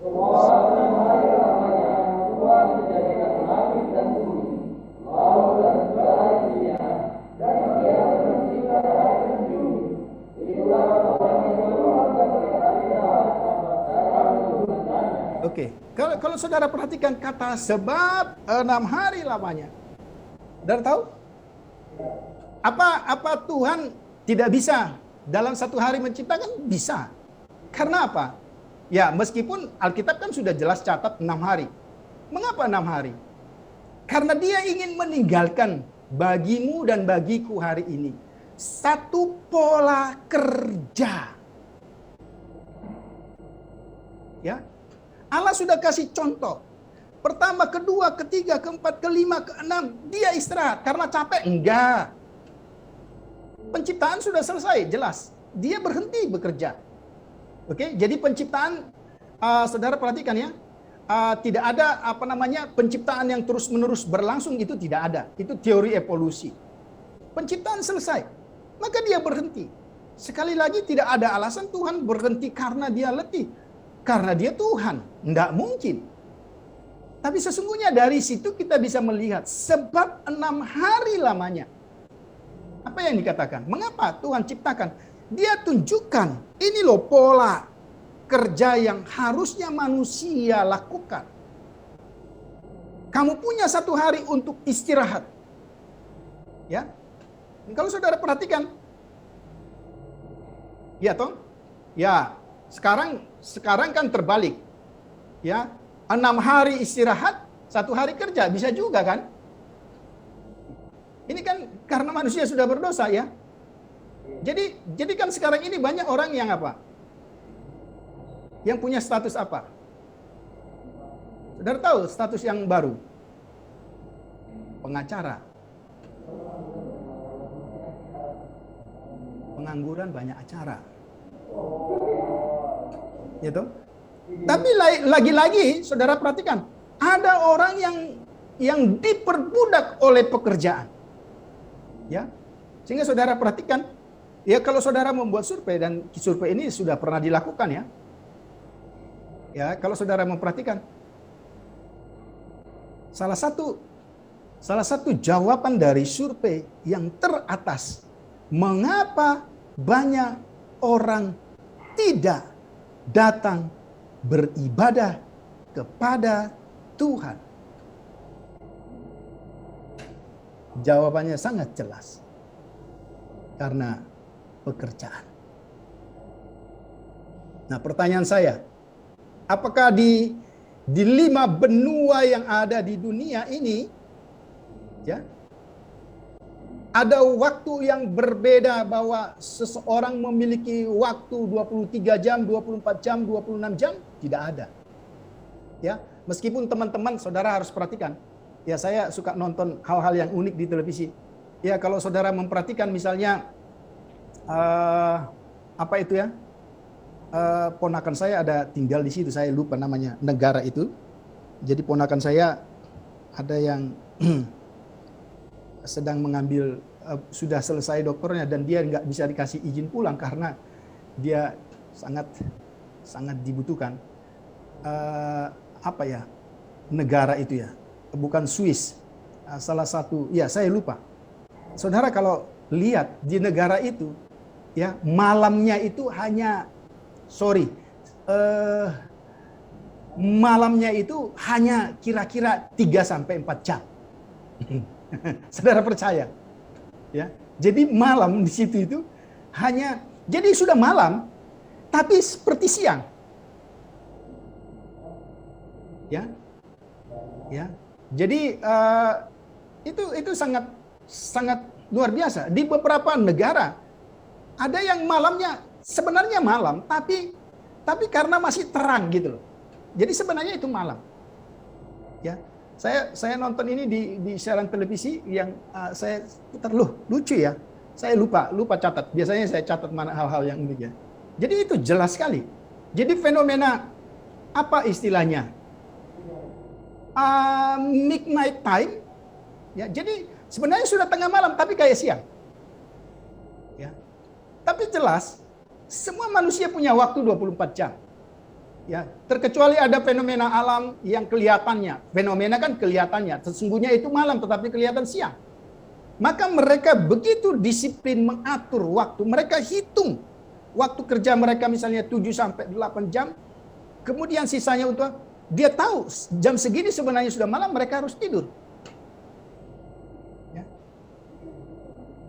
Semua hari lamanya Tuhan menjadikan langit dan bumi, laut dan segala isinya, dan Dia menciptakan hari ketujuh. Itulah sebab Tuhan memerintahkan Sabat dalam kehidupannya. Oke, kalau saudara perhatikan kata sebab 6 hari lamanya. Saudara tahu? Apa Tuhan tidak bisa dalam satu hari menciptakan? Bisa. Karena apa? Ya, meskipun Alkitab kan sudah jelas catat 6 hari. Mengapa 6 hari? Karena Dia ingin meninggalkan bagimu dan bagiku hari ini satu pola kerja. Ya. Allah sudah kasih contoh. Pertama, kedua, ketiga, keempat, kelima, keenam, Dia istirahat karena capek? Enggak. Penciptaan sudah selesai, jelas. Dia berhenti bekerja. Oke, jadi penciptaan, saudara perhatikan ya, tidak ada penciptaan yang terus-menerus berlangsung, itu tidak ada. Itu teori evolusi. Penciptaan selesai, maka Dia berhenti. Sekali lagi tidak ada alasan Tuhan berhenti karena Dia letih, karena Dia Tuhan, enggak mungkin. Tapi sesungguhnya dari situ kita bisa melihat sebab 6 hari lamanya. Apa yang dikatakan? Mengapa Tuhan ciptakan? Dia tunjukkan, ini loh pola kerja yang harusnya manusia lakukan. Kamu punya satu hari untuk istirahat. Ya. Kalau saudara perhatikan, ya toh? Ya, sekarang kan terbalik. Ya, 6 hari istirahat, 1 hari kerja, bisa juga kan? Ini kan karena manusia sudah berdosa ya. Jadi kan sekarang ini banyak orang yang apa? Yang punya status apa? Saudara tahu status yang baru? Pengacara. Pengangguran banyak acara. Gitu. Tapi lagi-lagi saudara perhatikan, ada orang yang diperbudak oleh pekerjaan. Ya. Sehingga saudara perhatikan, ya kalau saudara membuat survei, dan survei ini sudah pernah dilakukan ya. Ya, kalau saudara memperhatikan, salah satu jawaban dari survei yang teratas, mengapa banyak orang tidak datang beribadah kepada Tuhan? Jawabannya sangat jelas. Karena pekerjaan. Nah, pertanyaan saya, apakah di 5 benua yang ada di dunia ini, ya, ada waktu yang berbeda bahwa seseorang memiliki waktu 23 jam, 24 jam, 26 jam? Tidak ada. Ya, meskipun teman-teman, saudara harus perhatikan. Ya, saya suka nonton hal-hal yang unik di televisi. Ya, kalau saudara memperhatikan misalnya apa itu ya? Ponakan saya ada tinggal di situ, saya lupa namanya negara itu. Jadi ponakan saya ada yang sedang mengambil sudah selesai doktornya dan dia nggak bisa dikasih izin pulang karena dia sangat dibutuhkan. Apa ya negara itu ya? Bukan Swiss, salah satu. Ya saya lupa. Saudara kalau lihat di negara itu, ya malamnya itu malamnya itu hanya kira-kira 3 sampai 4 jam. Saudara percaya? Ya. Jadi malam di situ itu hanya, jadi sudah malam tapi seperti siang. Ya. Ya. Jadi itu sangat luar biasa. Di beberapa negara ada yang malamnya sebenarnya malam, tapi karena masih terang gitu loh. Jadi sebenarnya itu malam. Ya, saya nonton ini di siaran televisi yang saya putar, lucu ya. Saya lupa catat. Biasanya saya catat mana hal-hal yang unik ya. Jadi itu jelas sekali. Jadi fenomena apa istilahnya? Midnight time. Ya, jadi sebenarnya sudah tengah malam tapi kayak siang. Ya. Tapi jelas semua manusia punya waktu 24 jam. Ya, terkecuali ada fenomena alam yang kelihatannya. Fenomena kan kelihatannya, sesungguhnya itu malam tetapi kelihatan siang. Maka mereka begitu disiplin mengatur waktu. Mereka hitung waktu kerja mereka misalnya 7 sampai 8 jam. Kemudian sisanya untuk dia tahu jam segini sebenarnya sudah malam, mereka harus tidur. Ya.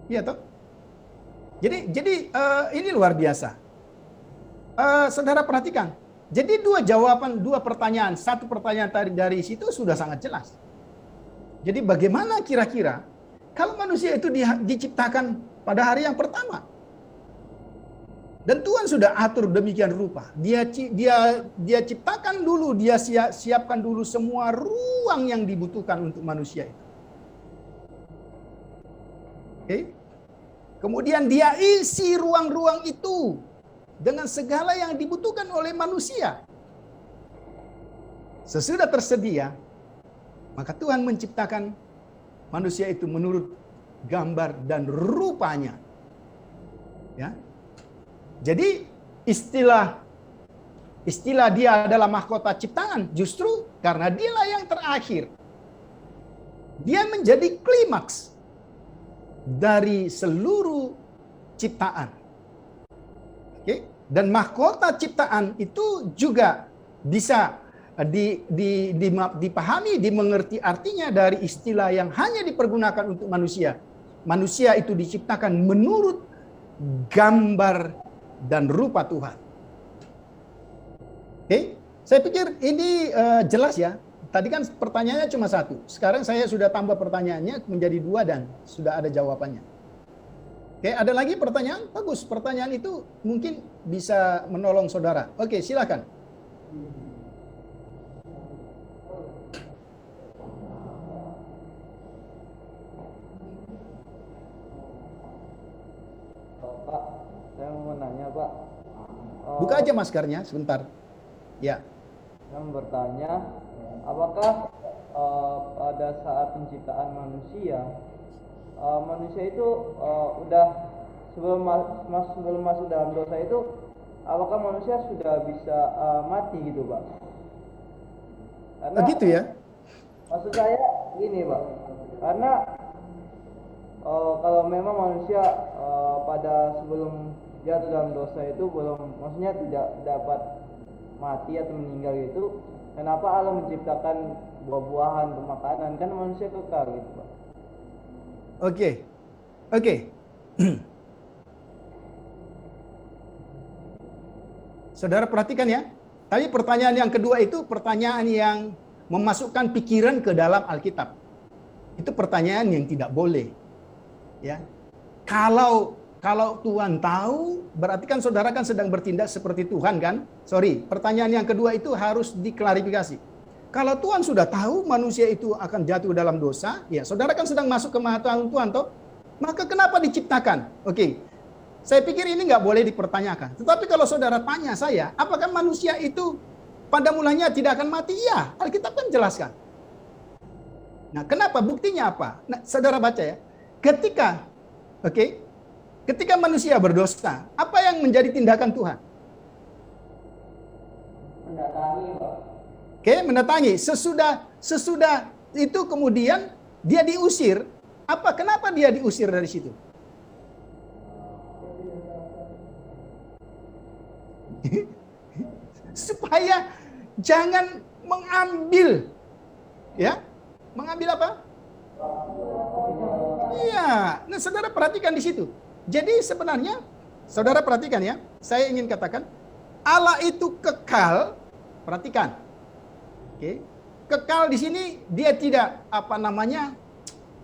Iya toh? Jadi ini luar biasa. Saudara perhatikan. Jadi dua pertanyaan. Satu pertanyaan tadi dari situ sudah sangat jelas. Jadi bagaimana kira-kira kalau manusia itu diciptakan pada hari yang pertama? Dan Tuhan sudah atur demikian rupa. Dia ciptakan dulu, dia siapkan dulu semua ruang yang dibutuhkan untuk manusia itu. Oke? Kemudian dia isi ruang-ruang itu dengan segala yang dibutuhkan oleh manusia. Sesudah tersedia, maka Tuhan menciptakan manusia itu menurut gambar dan rupanya. Ya. Jadi istilah dia adalah mahkota ciptaan justru karena dialah yang terakhir. Dia menjadi klimaks dari seluruh ciptaan. Oke? Dan mahkota ciptaan itu juga bisa dipahami, dimengerti artinya dari istilah yang hanya dipergunakan untuk manusia. Manusia itu diciptakan menurut gambar dan rupa Tuhan. Oke? Saya pikir ini jelas ya. Tadi kan pertanyaannya cuma satu. Sekarang saya sudah tambah pertanyaannya menjadi 2 dan sudah ada jawabannya. Oke, ada lagi pertanyaan? Bagus, pertanyaan itu mungkin bisa menolong saudara. Oke, silakan. Pak, saya mau nanya Pak. Buka aja maskernya sebentar. Ya. Saya mau bertanya, apakah pada saat penciptaan manusia, manusia itu udah sebelum masuk dalam dosa itu, apakah manusia sudah bisa mati gitu Pak? Karena, Begitu ya? maksud saya gini Pak, karena kalau memang manusia pada sebelum jatuh dalam dosa itu belum, maksudnya tidak dapat mati atau meninggal itu, kenapa Allah menciptakan buah-buahan untuk makanan? Kan manusia kekal gitu, Pak. Oke. Oke. Saudara perhatikan ya. Tapi pertanyaan yang kedua itu pertanyaan yang memasukkan pikiran ke dalam Alkitab. Itu pertanyaan yang tidak boleh. Ya. Kalau Tuhan tahu, berarti kan saudara kan sedang bertindak seperti Tuhan kan? Sorry, pertanyaan yang kedua itu harus diklarifikasi. Kalau Tuhan sudah tahu manusia itu akan jatuh dalam dosa, ya saudara kan sedang masuk ke pengetahuan Tuhan toh? Maka kenapa diciptakan? Oke, saya pikir ini nggak boleh dipertanyakan. Tetapi kalau saudara tanya saya, apakah manusia itu pada mulanya tidak akan mati? Iya, Alkitab kan jelaskan. Nah, kenapa? Buktinya apa? Nah, saudara baca ya. Ketika manusia berdosa, apa yang menjadi tindakan Tuhan? Mendatangi, Pak. Oke, mendatangi. Sesudah itu kemudian dia diusir. Kenapa dia diusir dari situ? Supaya jangan mengambil, ya, mengambil apa? Iya. Nah, saudara perhatikan di situ. Jadi sebenarnya, saudara perhatikan ya. Saya ingin katakan, Allah itu kekal. Perhatikan. Oke. Kekal di sini dia tidak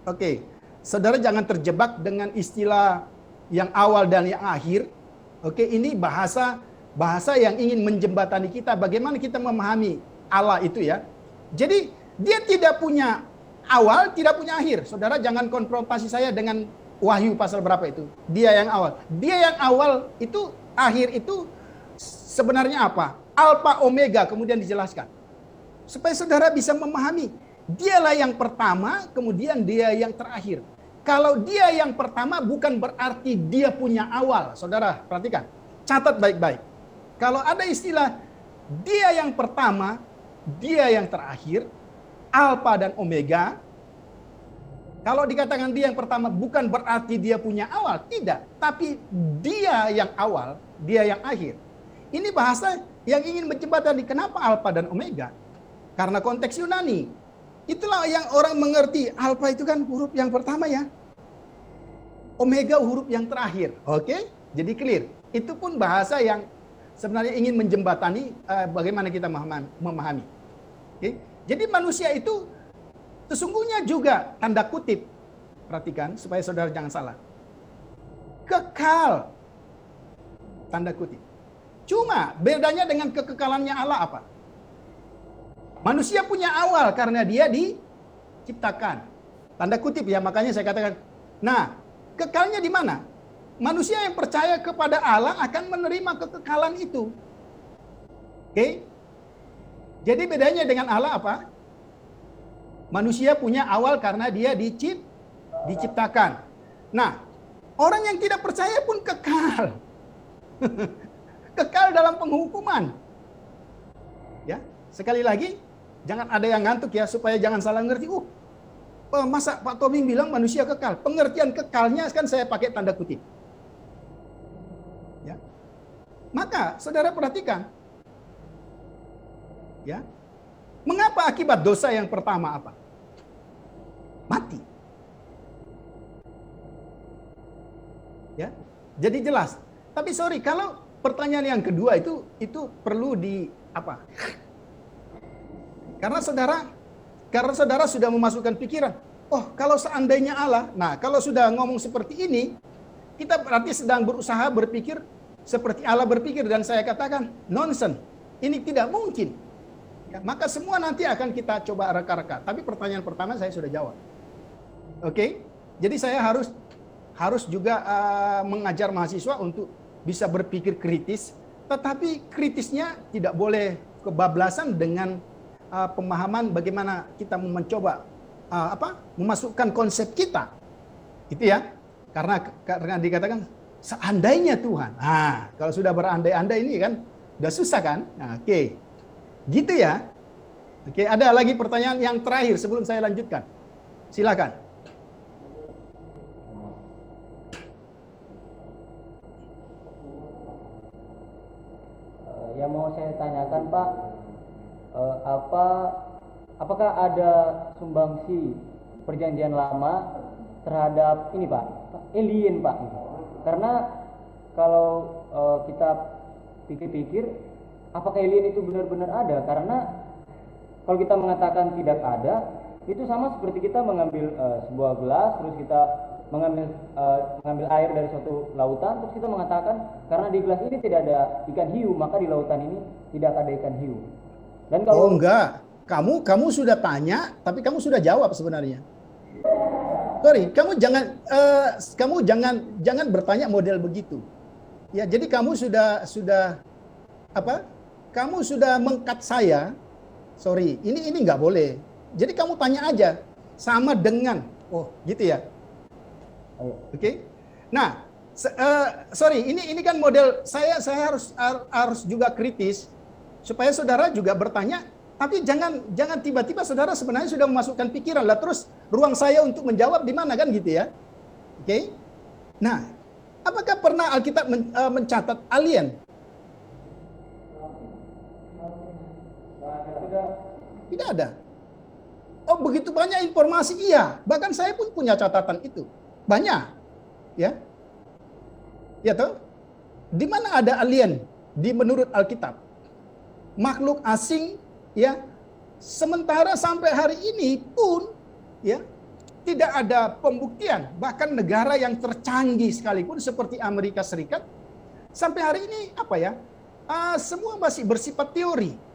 Oke. Saudara jangan terjebak dengan istilah yang awal dan yang akhir. Oke, ini bahasa yang ingin menjembatani kita bagaimana kita memahami Allah itu ya. Jadi dia tidak punya awal, tidak punya akhir. Saudara jangan konfrontasi saya dengan Wahyu pasal berapa itu. Dia yang awal. Dia yang awal itu, akhir itu sebenarnya apa? Alfa Omega kemudian dijelaskan. Supaya saudara bisa memahami. Dialah yang pertama, kemudian dia yang terakhir. Kalau dia yang pertama bukan berarti dia punya awal. Saudara perhatikan. Catat baik-baik. Kalau ada istilah dia yang pertama, dia yang terakhir, Alfa dan Omega. Kalau dikatakan dia yang pertama bukan berarti dia punya awal, tidak. Tapi dia yang awal, dia yang akhir. Ini bahasa yang ingin menjembatani kenapa Alfa dan Omega. Karena konteks Yunani. Itulah yang orang mengerti. Alfa itu kan huruf yang pertama ya. Omega huruf yang terakhir. Oke? Jadi clear. Itu pun bahasa yang sebenarnya ingin menjembatani bagaimana kita memahami. Oke? Jadi manusia itu sesungguhnya juga tanda kutip. Perhatikan supaya saudara jangan salah. Kekal. Tanda kutip. Cuma bedanya dengan kekekalannya Allah apa? Manusia punya awal karena dia diciptakan. Tanda kutip ya, makanya saya katakan. Nah, kekalnya di mana? Manusia yang percaya kepada Allah akan menerima kekekalan itu. Oke? Jadi bedanya dengan Allah apa? Manusia punya awal karena dia diciptakan. Nah, orang yang tidak percaya pun kekal. Kekal dalam penghukuman. Ya, sekali lagi, jangan ada yang ngantuk ya, supaya jangan salah ngerti. Masa Pak Tobing bilang manusia kekal? Pengertian kekalnya kan saya pakai tanda kutip. Ya. Maka saudara perhatikan. Ya. Mengapa akibat dosa yang pertama apa? Mati. Ya. Jadi jelas. Tapi sorry, kalau pertanyaan yang kedua itu perlu karena saudara sudah memasukkan pikiran. Oh, kalau seandainya Allah, nah kalau sudah ngomong seperti ini, kita berarti sedang berusaha berpikir seperti Allah berpikir, dan saya katakan nonsense. Ini tidak mungkin. Ya, maka semua nanti akan kita coba reka-reka. Tapi pertanyaan pertama saya sudah jawab. Oke? Jadi saya harus juga mengajar mahasiswa untuk bisa berpikir kritis, tetapi kritisnya tidak boleh kebablasan dengan pemahaman bagaimana kita mencoba memasukkan konsep kita. Itu ya. Karena dikatakan seandainya Tuhan. Nah, kalau sudah berandai-andai ini kan udah susah kan? Nah, oke. Gitu ya. Oke, ada lagi pertanyaan yang terakhir sebelum saya lanjutkan. Silakan. Yang mau saya tanyakan, Pak, apakah ada sumbangsi perjanjian lama terhadap ini Pak, alien Pak? Karena kalau kita pikir-pikir, apakah alien itu benar-benar ada? Karena kalau kita mengatakan tidak ada, itu sama seperti kita mengambil sebuah gelas, terus kita mengambil air dari suatu lautan, terus kita mengatakan karena di gelas ini tidak ada ikan hiu, maka di lautan ini tidak ada ikan hiu. Dan Oh kalau enggak, kamu sudah tanya, tapi kamu sudah jawab sebenarnya. Sorry, kamu jangan bertanya model begitu. Ya, jadi kamu sudah apa? Kamu sudah mengkat saya. Sorry, ini nggak boleh. Jadi kamu tanya aja sama dengan, oh gitu ya. Oke. Nah, sorry, ini kan model saya harus juga kritis supaya saudara juga bertanya, tapi jangan tiba-tiba saudara sebenarnya sudah memasukkan pikiran lah, terus ruang saya untuk menjawab di mana kan gitu ya. Oke. Nah, apakah pernah Alkitab mencatat alien? Tidak ada. Oh, begitu banyak informasi, iya. Bahkan saya pun punya catatan itu. Banyak. Ya. Ya toh? Di mana ada alien di menurut Alkitab? Makhluk asing, ya. Sementara sampai hari ini pun ya, tidak ada pembuktian. Bahkan negara yang tercanggih sekalipun seperti Amerika Serikat sampai hari ini apa ya? Semua masih bersifat teori.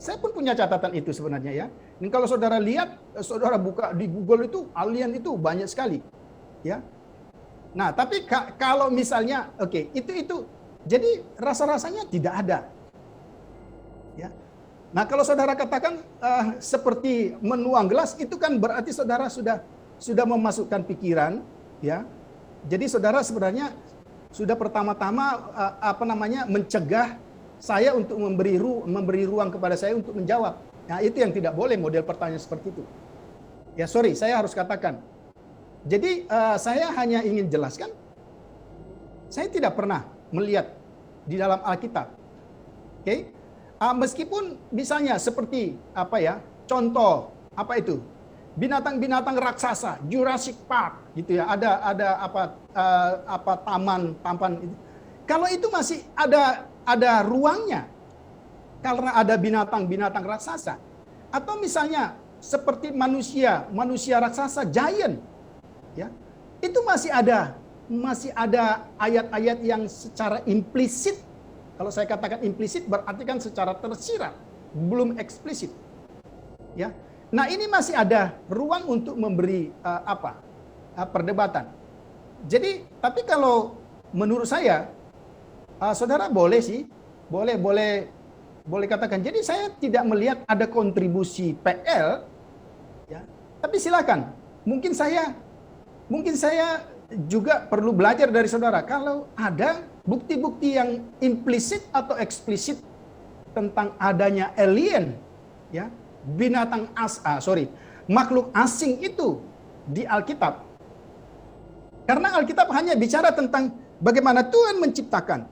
Saya pun punya catatan itu sebenarnya ya. Dan kalau saudara lihat, saudara buka di Google itu alien itu banyak sekali, ya. Nah, tapi kalau misalnya, oke, itu, jadi rasa-rasanya tidak ada, ya. Nah, kalau saudara katakan seperti menuang gelas, itu kan berarti saudara sudah memasukkan pikiran, ya. Jadi saudara sebenarnya sudah pertama-tama mencegah saya untuk memberi ruang kepada saya untuk menjawab. Nah, itu yang tidak boleh model pertanyaan seperti itu. Ya, sorry, saya harus katakan. Jadi, saya hanya ingin jelaskan, saya tidak pernah melihat di dalam Alkitab. Oke? Meskipun misalnya seperti contoh itu? Binatang-binatang raksasa, Jurassic Park gitu ya. Ada taman itu. Kalau itu masih ada ruangnya karena ada binatang-binatang raksasa, atau misalnya seperti manusia raksasa giant, ya, itu masih ada ayat-ayat yang secara implisit. Kalau saya katakan implisit berarti kan secara tersirat, belum eksplisit, ya. Nah, ini masih ada ruang untuk memberi perdebatan. Jadi, tapi kalau menurut saya saudara boleh sih, boleh katakan. Jadi saya tidak melihat ada kontribusi PL, ya. Tapi silakan. Mungkin saya juga perlu belajar dari saudara. Kalau ada bukti-bukti yang implisit atau eksplisit tentang adanya alien, ya, makhluk asing itu di Alkitab. Karena Alkitab hanya bicara tentang bagaimana Tuhan menciptakan.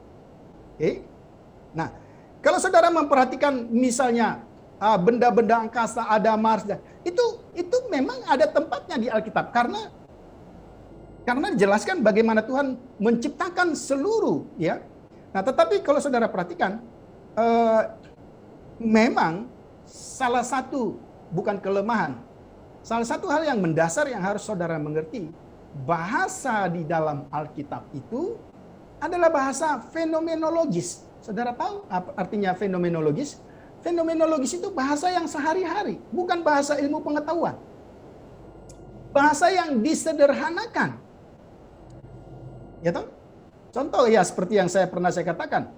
Nah, kalau saudara memperhatikan misalnya benda-benda angkasa, ada Mars, itu memang ada tempatnya di Alkitab karena dijelaskan bagaimana Tuhan menciptakan seluruh, ya. Nah, tetapi kalau saudara perhatikan, memang salah satu bukan kelemahan, salah satu hal yang mendasar yang harus saudara mengerti, bahasa di dalam Alkitab itu adalah bahasa fenomenologis. Saudara tahu apa artinya fenomenologis? Fenomenologis itu bahasa yang sehari-hari, bukan bahasa ilmu pengetahuan. Bahasa yang disederhanakan. Ya toh? Contoh ya seperti yang saya katakan.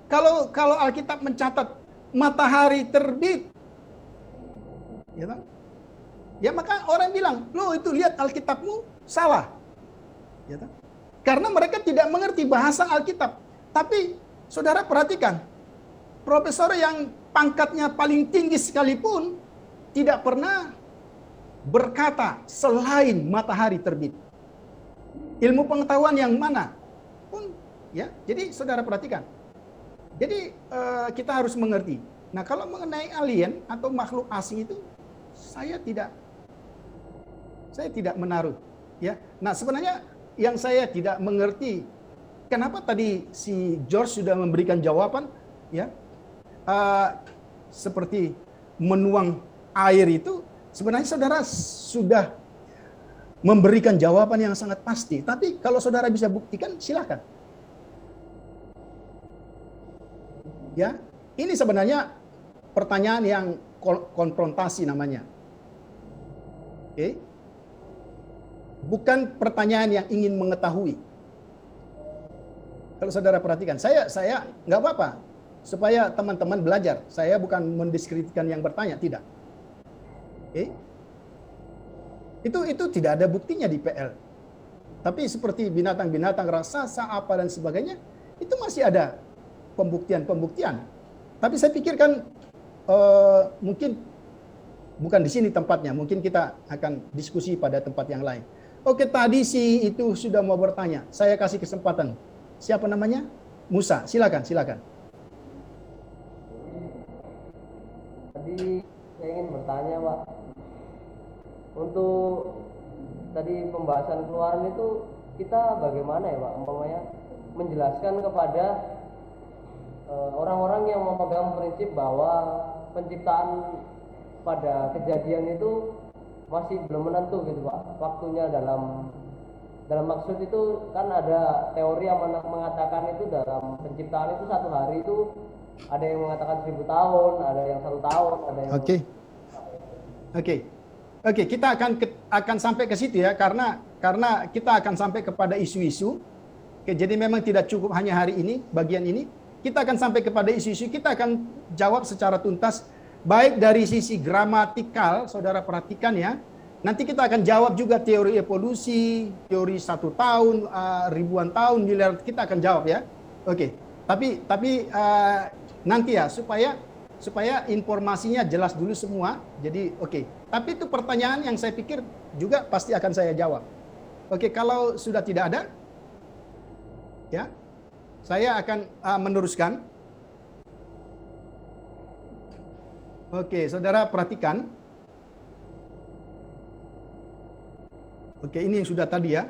Kalau Alkitab mencatat matahari terbit, ya toh? Ya maka orang bilang, "Loh, itu lihat Alkitabmu salah." Ya toh? Karena mereka tidak mengerti bahasa Alkitab. Tapi saudara perhatikan, profesor yang pangkatnya paling tinggi sekalipun tidak pernah berkata selain matahari terbit. Ilmu pengetahuan yang mana pun, ya. Jadi saudara perhatikan. Jadi kita harus mengerti Nah, kalau mengenai alien atau makhluk asing itu saya tidak menaruh, ya. Nah, sebenarnya yang saya tidak mengerti kenapa tadi si George sudah memberikan jawaban, ya, seperti menuang air itu, sebenarnya saudara sudah memberikan jawaban yang sangat pasti. Tapi kalau saudara bisa buktikan, silakan. Ya, ini sebenarnya pertanyaan yang konfrontasi namanya. Oke. Bukan pertanyaan yang ingin mengetahui. Kalau saudara perhatikan, saya nggak apa-apa supaya teman-teman belajar. Saya bukan mendiskreditkan yang bertanya, tidak. Oke. Itu tidak ada buktinya di PL. Tapi seperti binatang-binatang raksasa apa dan sebagainya, itu masih ada pembuktian. Tapi saya pikirkan mungkin bukan di sini tempatnya. Mungkin kita akan diskusi pada tempat yang lain. Oke, tadi si itu sudah mau bertanya. Saya kasih kesempatan. Siapa namanya? Musa. Silakan. Tadi saya ingin bertanya, Pak. Untuk tadi pembahasan keluaran itu kita bagaimana ya, Pak? Umpamanya menjelaskan kepada orang-orang yang memegang prinsip bahwa penciptaan pada kejadian itu masih belum menentu gitu, Pak. Waktunya dalam maksud itu kan ada teori yang mengatakan itu dalam penciptaan itu 1 hari itu ada yang mengatakan 1000 tahun, ada yang 1 tahun, ada yang Oke, kita akan sampai ke situ ya, karena kita akan sampai kepada isu-isu. Oke, jadi memang tidak cukup hanya hari ini, bagian ini. Kita akan sampai kepada isu-isu, kita akan jawab secara tuntas, baik dari sisi gramatikal, saudara perhatikan ya. Nanti kita akan jawab juga teori evolusi, teori 1 tahun, ribuan tahun, miliar, kita akan jawab ya. Oke, tapi nanti ya, supaya informasinya jelas dulu semua. Jadi oke. Tapi itu pertanyaan yang saya pikir juga pasti akan saya jawab. Oke, kalau sudah tidak ada, ya, saya akan meneruskan. Oke, saudara perhatikan. Oke, ini yang sudah tadi ya.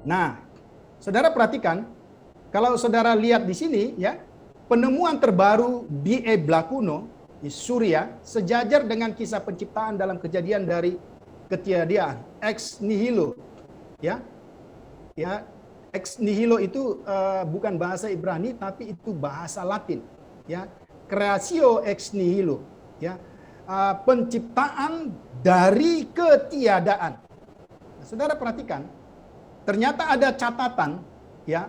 Nah, saudara perhatikan, kalau saudara lihat di sini ya, penemuan terbaru di Ebla kuno di Suria sejajar dengan kisah penciptaan dalam kejadian dari ketiadaan, ex nihilo. Ya. Ya, ex nihilo itu bukan bahasa Ibrani tapi itu bahasa Latin, ya. Creatio ex nihilo, ya. Penciptaan dari ketiadaan. Nah, saudara perhatikan, ternyata ada catatan ya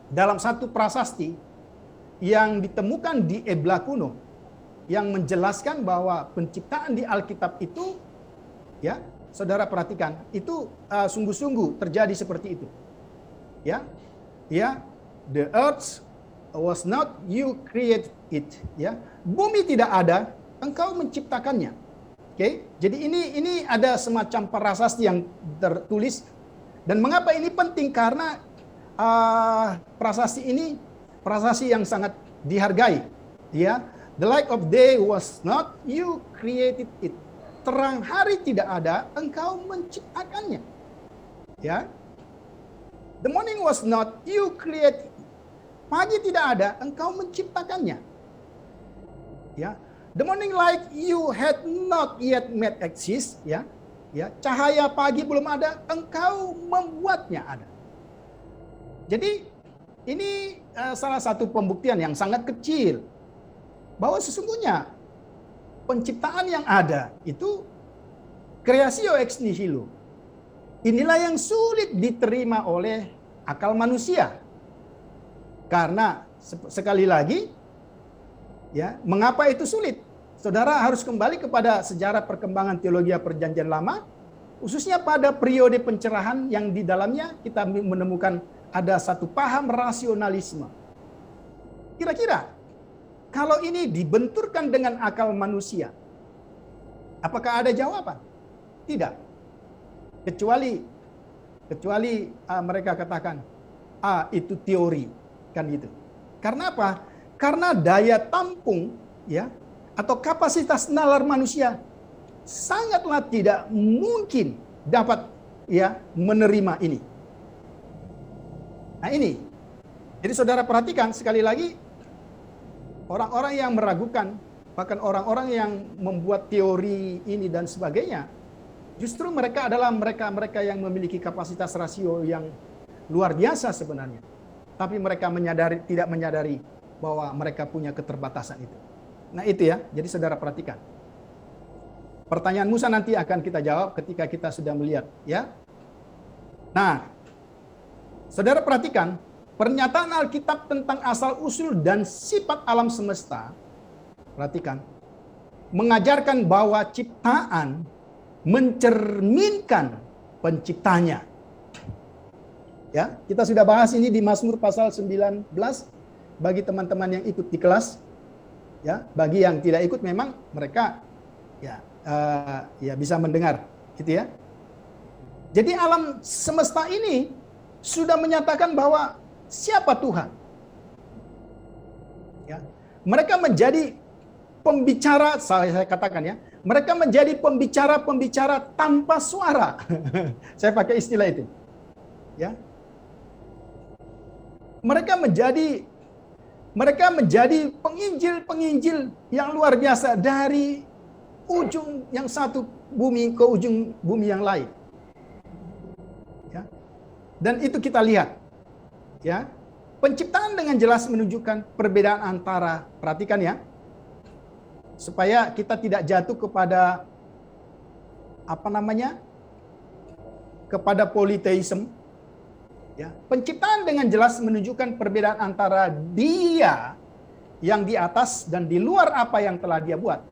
dalam satu prasasti yang ditemukan di Ebla kuno yang menjelaskan bahwa penciptaan di Alkitab itu, ya, saudara perhatikan, itu sungguh-sungguh terjadi seperti itu. Ya, ya, the earth was not, you create it. Ya, bumi tidak ada, engkau menciptakannya. Oke, jadi ini ada semacam prasasti yang tertulis. Dan mengapa ini penting? Karena prasasti ini prasasti yang sangat dihargai. Ya, the light of day was not, you created it. Terang hari tidak ada, engkau menciptakannya. Ya, the morning was not, you created. Pagi tidak ada, engkau menciptakannya. Ya, the morning light you had not yet made exist. Ya, ya, cahaya pagi belum ada, engkau membuatnya ada. Jadi ini salah satu pembuktian yang sangat kecil bahwa sesungguhnya penciptaan yang ada itu creatio ex nihilo. Inilah yang sulit diterima oleh akal manusia. Karena sekali lagi, ya, mengapa itu sulit? Saudara harus kembali kepada sejarah perkembangan teologi Perjanjian Lama, khususnya pada periode pencerahan yang di dalamnya kita menemukan ada satu paham rasionalisme. Kira-kira kalau ini dibenturkan dengan akal manusia, apakah ada jawaban? Tidak. Kecuali mereka katakan, itu teori, kan gitu. Karena apa? Karena daya tampung ya atau kapasitas nalar manusia sangatlah tidak mungkin dapat ya menerima ini. Nah ini. Jadi saudara perhatikan sekali lagi, orang-orang yang meragukan, bahkan orang-orang yang membuat teori ini dan sebagainya, justru mereka adalah mereka yang memiliki kapasitas rasio yang luar biasa sebenarnya. Tapi mereka tidak menyadari bahwa mereka punya keterbatasan itu. Nah itu ya, jadi saudara perhatikan. Pertanyaan Musa nanti akan kita jawab ketika kita sudah melihat, ya. Nah, saudara perhatikan, pernyataan Alkitab tentang asal-usul dan sifat alam semesta, perhatikan, mengajarkan bahwa ciptaan mencerminkan penciptanya. Ya, kita sudah bahas ini di Mazmur pasal 19 bagi teman-teman yang ikut di kelas. Ya, bagi yang tidak ikut memang mereka ya bisa mendengar, gitu ya. Jadi alam semesta ini sudah menyatakan bahwa siapa Tuhan. Ya, mereka menjadi pembicara, saya katakan ya, mereka menjadi pembicara tanpa suara. Saya pakai istilah itu. Ya. Mereka menjadi penginjil yang luar biasa dari ujung yang satu bumi ke ujung bumi yang lain. Ya. Dan itu kita lihat. Ya. Penciptaan dengan jelas menunjukkan perbedaan antara, perhatikan ya, supaya kita tidak jatuh kepada kepada politeisme. Ya, penciptaan dengan jelas menunjukkan perbedaan antara Dia yang di atas dan di luar apa yang telah Dia buat.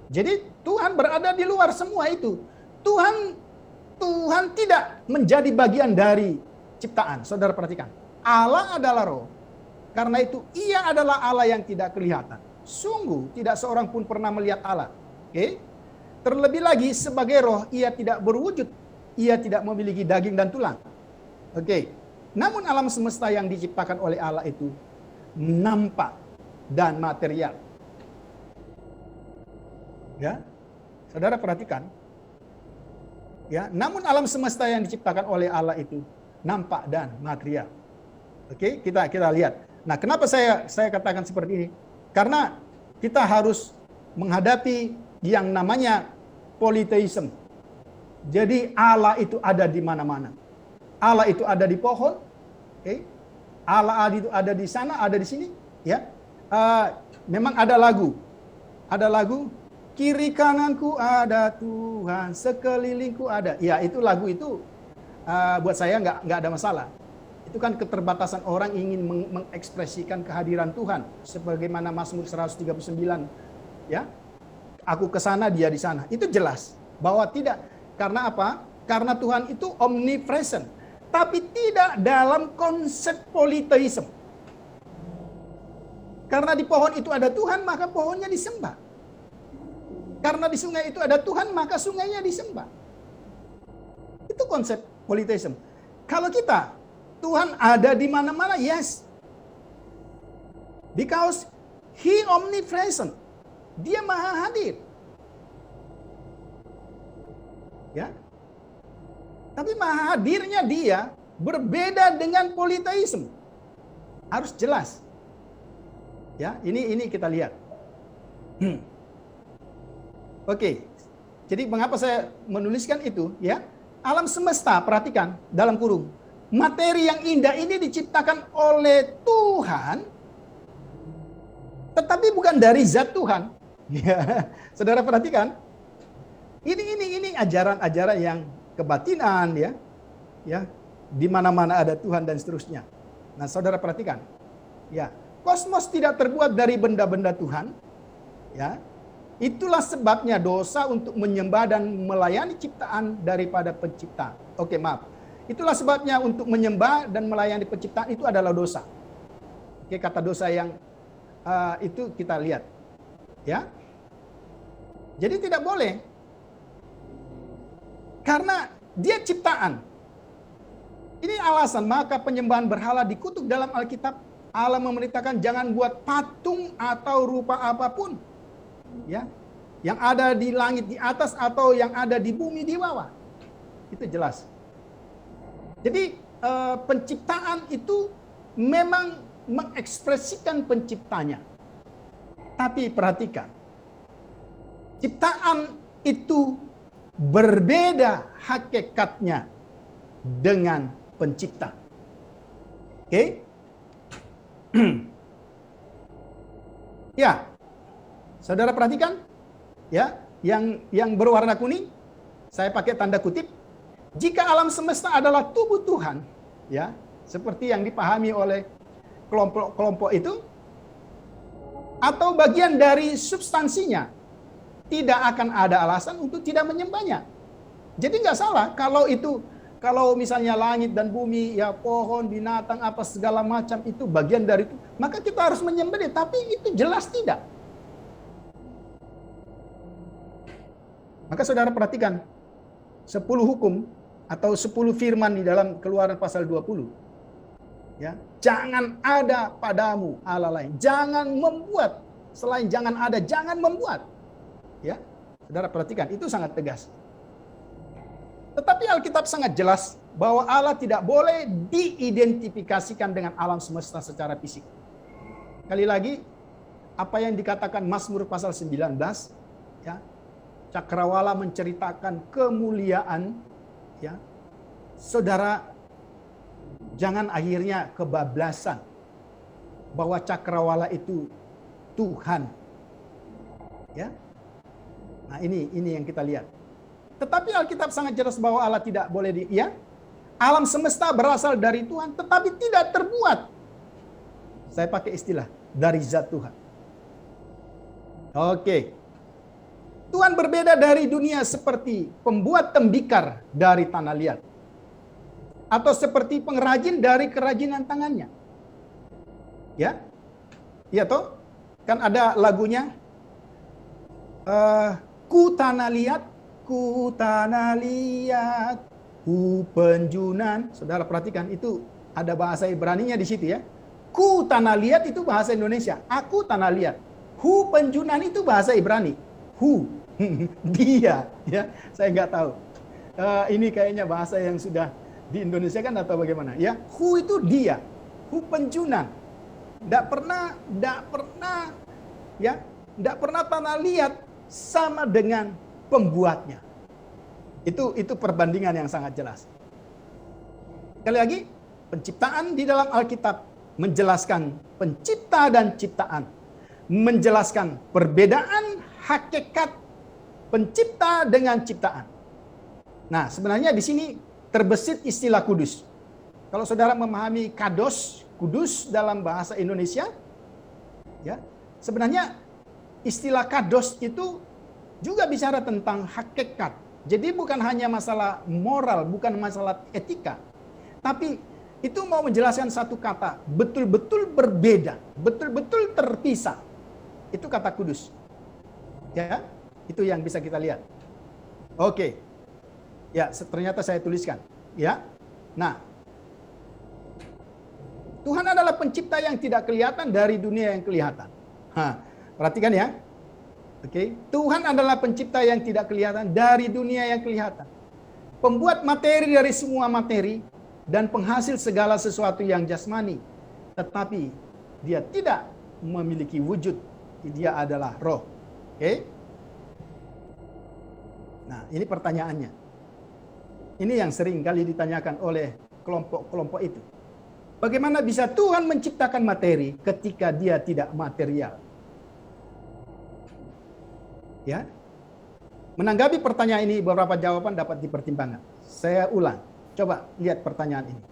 Jadi Tuhan berada di luar semua itu. Tuhan tidak menjadi bagian dari ciptaan. Saudara perhatikan. Allah adalah roh. Karena itu Ia adalah Allah yang tidak kelihatan. Sungguh tidak seorang pun pernah melihat Allah. Oke? Terlebih lagi sebagai roh Ia tidak berwujud. Ia tidak memiliki daging dan tulang. Oke. Namun alam semesta yang diciptakan oleh Allah itu nampak dan material. Ya. Saudara perhatikan. Ya, namun alam semesta yang diciptakan oleh Allah itu nampak dan material. Oke, kita lihat. Nah, kenapa saya katakan seperti ini? Karena kita harus menghadapi yang namanya politeisme. Jadi Allah itu ada di mana-mana. Allah itu ada di pohon, okay? Allah itu ada di sana, ada di sini, ya. Memang ada lagu, kiri kananku ada Tuhan, sekelilingku ada. Ya itu lagu itu buat saya nggak ada masalah. Itu kan keterbatasan orang ingin mengekspresikan kehadiran Tuhan, sebagaimana Mazmur 139, ya. Aku ke sana, dia di sana. Itu jelas bahwa tidak. Karena apa? Karena Tuhan itu omnipresent. Tapi tidak dalam konsep politeisme. Karena di pohon itu ada Tuhan, maka pohonnya disembah. Karena di sungai itu ada Tuhan, maka sungainya disembah. Itu konsep politeisme. Kalau kita, Tuhan ada di mana-mana, yes. Because He omnipresent. Dia maha hadir. Ya. Tapi maha hadirnya Dia berbeda dengan politeisme. Harus jelas. Ya, ini kita lihat. Oke. Jadi mengapa saya menuliskan itu, ya? Alam semesta, perhatikan dalam kurung. Materi yang indah ini diciptakan oleh Tuhan, tetapi bukan dari zat Tuhan. Ya, saudara perhatikan. Ini ajaran-ajaran yang kebatinan, ya, di mana-mana ada Tuhan dan seterusnya. Nah, saudara perhatikan, ya, kosmos tidak terbuat dari benda-benda Tuhan, ya. Itulah sebabnya dosa untuk menyembah dan melayani ciptaan daripada pencipta. Oke, maaf. Itulah sebabnya untuk menyembah dan melayani penciptaan itu adalah dosa. Oke, kata dosa yang itu kita lihat, ya. Jadi tidak boleh. Karena dia ciptaan. Ini alasan maka penyembahan berhala dikutuk dalam Alkitab Allah memerintahkan jangan buat patung atau rupa apapun, ya, yang ada di langit di atas atau yang ada di bumi di bawah. Itu jelas. Jadi penciptaan itu memang mengekspresikan penciptanya. Tapi perhatikan, ciptaan itu berbeda hakikatnya dengan pencipta. Oke? Ya, saudara perhatikan, ya, yang berwarna kuning, saya pakai tanda kutip. Jika alam semesta adalah tubuh Tuhan, ya, seperti yang dipahami oleh kelompok-kelompok itu, atau bagian dari substansinya, tidak akan ada alasan untuk tidak menyembahnya. Jadi nggak salah kalau misalnya langit dan bumi, ya pohon, binatang, apa segala macam itu bagian dari itu, maka kita harus menyembah. Tapi itu jelas tidak. Maka saudara perhatikan 10 hukum atau 10 firman di dalam Keluaran pasal 20. Ya, jangan ada padamu Allah lain. Jangan membuat selain jangan ada, jangan membuat. Ya. Saudara perhatikan, itu sangat tegas. Tetapi Alkitab sangat jelas bahwa Allah tidak boleh diidentifikasikan dengan alam semesta secara fisik. Kali lagi, apa yang dikatakan Mazmur pasal 19, ya. Cakrawala menceritakan kemuliaan, ya. Saudara, jangan akhirnya kebablasan bahwa cakrawala itu Tuhan. Ya. Nah, ini yang kita lihat. Tetapi Alkitab sangat jelas bahwa Allah tidak boleh alam semesta berasal dari Tuhan tetapi tidak terbuat. Saya pakai istilah dari zat Tuhan. Oke. Tuhan berbeda dari dunia seperti pembuat tembikar dari tanah liat. Atau seperti pengrajin dari kerajinan tangannya. Ya? Iya toh? Kan ada lagunya. Ku tanah liat, ku penjunan. Saudara perhatikan, itu ada bahasa Ibraninya di situ ya. Ku tanah liat itu bahasa Indonesia. Aku tanah liat. Hu penjunan itu bahasa Ibrani. Hu. Dia. Ya, saya nggak tahu. Ini kayaknya bahasa yang sudah di Indonesia kan atau bagaimana? Ya, hu itu dia. Hu penjunan. Nggak pernah tanah liat sama dengan pembuatnya. Itu perbandingan yang sangat jelas. Sekali lagi, penciptaan di dalam Alkitab menjelaskan pencipta dan ciptaan. Menjelaskan perbedaan hakikat pencipta dengan ciptaan. Nah, sebenarnya di sini terbesit istilah kudus. Kalau saudara memahami kudus dalam bahasa Indonesia, ya, sebenarnya istilah kados itu juga bicara tentang hakikat. Jadi bukan hanya masalah moral, bukan masalah etika. Tapi itu mau menjelaskan satu kata, betul-betul berbeda, betul-betul terpisah. Itu kata kudus. Ya, itu yang bisa kita lihat. Oke. Ya, ternyata saya tuliskan. Ya. Nah, Tuhan adalah pencipta yang tidak kelihatan dari dunia yang kelihatan. Perhatikan ya. Oke, Tuhan adalah pencipta yang tidak kelihatan dari dunia yang kelihatan. Pembuat materi dari semua materi dan penghasil segala sesuatu yang jasmani. Tetapi dia tidak memiliki wujud. Dia adalah roh. Oke. Nah, ini pertanyaannya. Ini yang sering kali ditanyakan oleh kelompok-kelompok itu. Bagaimana bisa Tuhan menciptakan materi ketika dia tidak material? Ya. Menanggapi pertanyaan ini, beberapa jawaban dapat dipertimbangkan. Saya ulang. Coba lihat pertanyaan ini.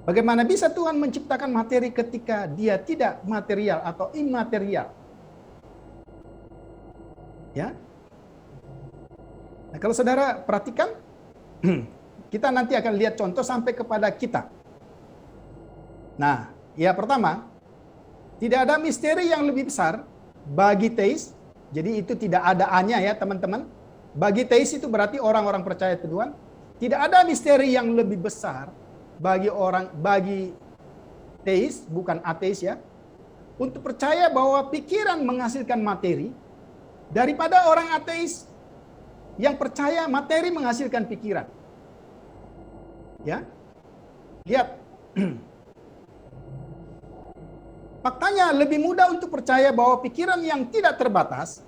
Bagaimana bisa Tuhan menciptakan materi ketika dia tidak material atau imaterial? Ya. Nah, kalau saudara perhatikan, kita nanti akan lihat contoh sampai kepada kita. Nah, ya pertama, tidak ada misteri yang lebih besar bagi teis. Jadi itu tidak ada A-nya ya teman-teman. Bagi teis itu berarti orang-orang percaya Tuhan. Tidak ada misteri yang lebih besar bagi teis, bukan ateis ya, untuk percaya bahwa pikiran menghasilkan materi daripada orang ateis yang percaya materi menghasilkan pikiran. Ya. Lihat. Faktanya lebih mudah untuk percaya bahwa pikiran yang tidak terbatas,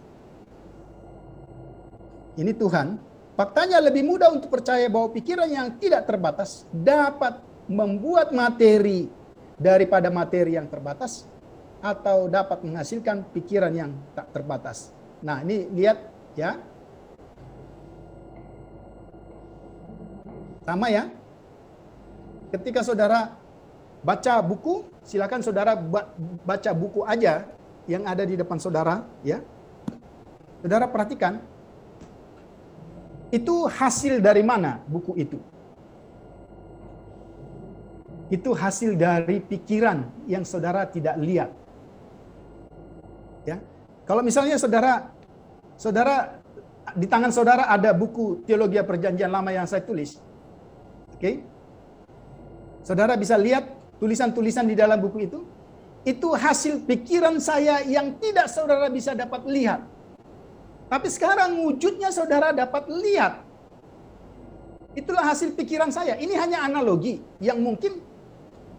ini Tuhan, faktanya lebih mudah untuk percaya bahwa pikiran yang tidak terbatas dapat membuat materi daripada materi yang terbatas, atau dapat menghasilkan pikiran yang tak terbatas. Nah, ini lihat ya. Sama ya. Ketika saudara baca buku, silakan saudara baca buku aja yang ada di depan saudara, ya. Saudara perhatikan, itu hasil dari mana buku itu? Itu hasil dari pikiran yang saudara tidak lihat. Ya. Kalau misalnya saudara di tangan saudara ada buku Teologi Perjanjian Lama yang saya tulis. Oke? Saudara bisa lihat tulisan-tulisan di dalam buku itu. Itu hasil pikiran saya yang tidak saudara bisa dapat lihat. Tapi sekarang wujudnya saudara dapat lihat. Itulah hasil pikiran saya. Ini hanya analogi yang mungkin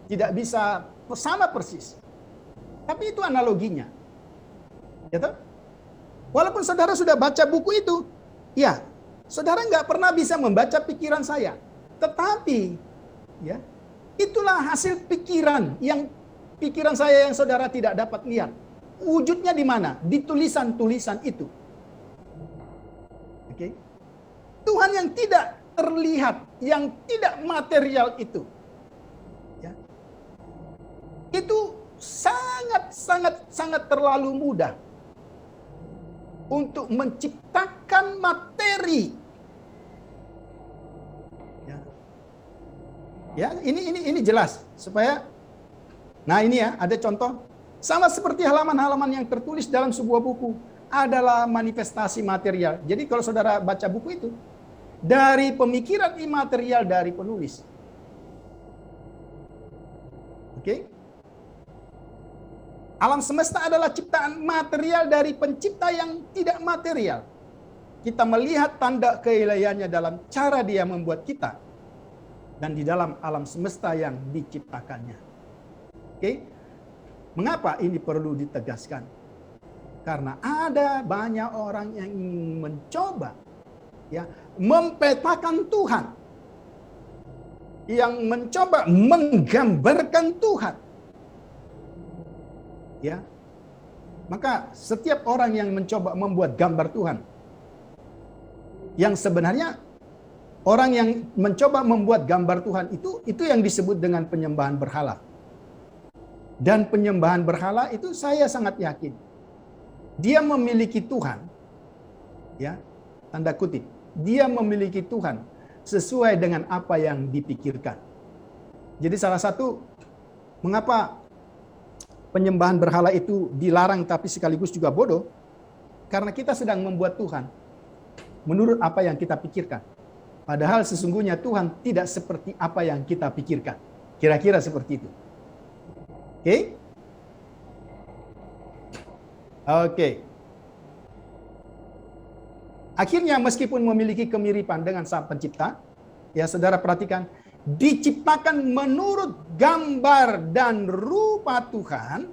tidak bisa sama persis. Tapi itu analoginya. Ya toh? Walaupun saudara sudah baca buku itu, ya, saudara nggak pernah bisa membaca pikiran saya. Tetapi, ya, itulah hasil pikiran saya yang saudara tidak dapat lihat. Wujudnya di mana? Di tulisan-tulisan itu. Oke. Tuhan yang tidak terlihat, yang tidak material itu. Ya. Itu sangat terlalu mudah untuk menciptakan materi. Ya, ini jelas supaya. Nah, ini ya, ada contoh sama seperti halaman-halaman yang tertulis dalam sebuah buku adalah manifestasi material. Jadi kalau saudara baca buku itu dari pemikiran imaterial dari penulis. Oke? Alam semesta adalah ciptaan material dari pencipta yang tidak material. Kita melihat tanda keilahiannya dalam cara dia membuat kita dan di dalam alam semesta yang diciptakannya. Oke? Mengapa ini perlu ditegaskan? Karena ada banyak orang yang ingin mencoba ya mempetakan Tuhan. Yang mencoba menggambarkan Tuhan. Ya. Maka setiap orang yang mencoba membuat gambar Tuhan, yang sebenarnya orang yang mencoba membuat gambar Tuhan itu yang disebut dengan penyembahan berhala. Dan penyembahan berhala itu saya sangat yakin dia memiliki Tuhan, ya, tanda kutip, dia memiliki Tuhan sesuai dengan apa yang dipikirkan. Jadi salah satu mengapa penyembahan berhala itu dilarang tapi sekaligus juga bodoh, karena kita sedang membuat Tuhan menurut apa yang kita pikirkan. Padahal sesungguhnya Tuhan tidak seperti apa yang kita pikirkan. Kira-kira seperti itu. Oke? Oke. Akhirnya meskipun memiliki kemiripan dengan Sang Pencipta, ya saudara perhatikan, diciptakan menurut gambar dan rupa Tuhan.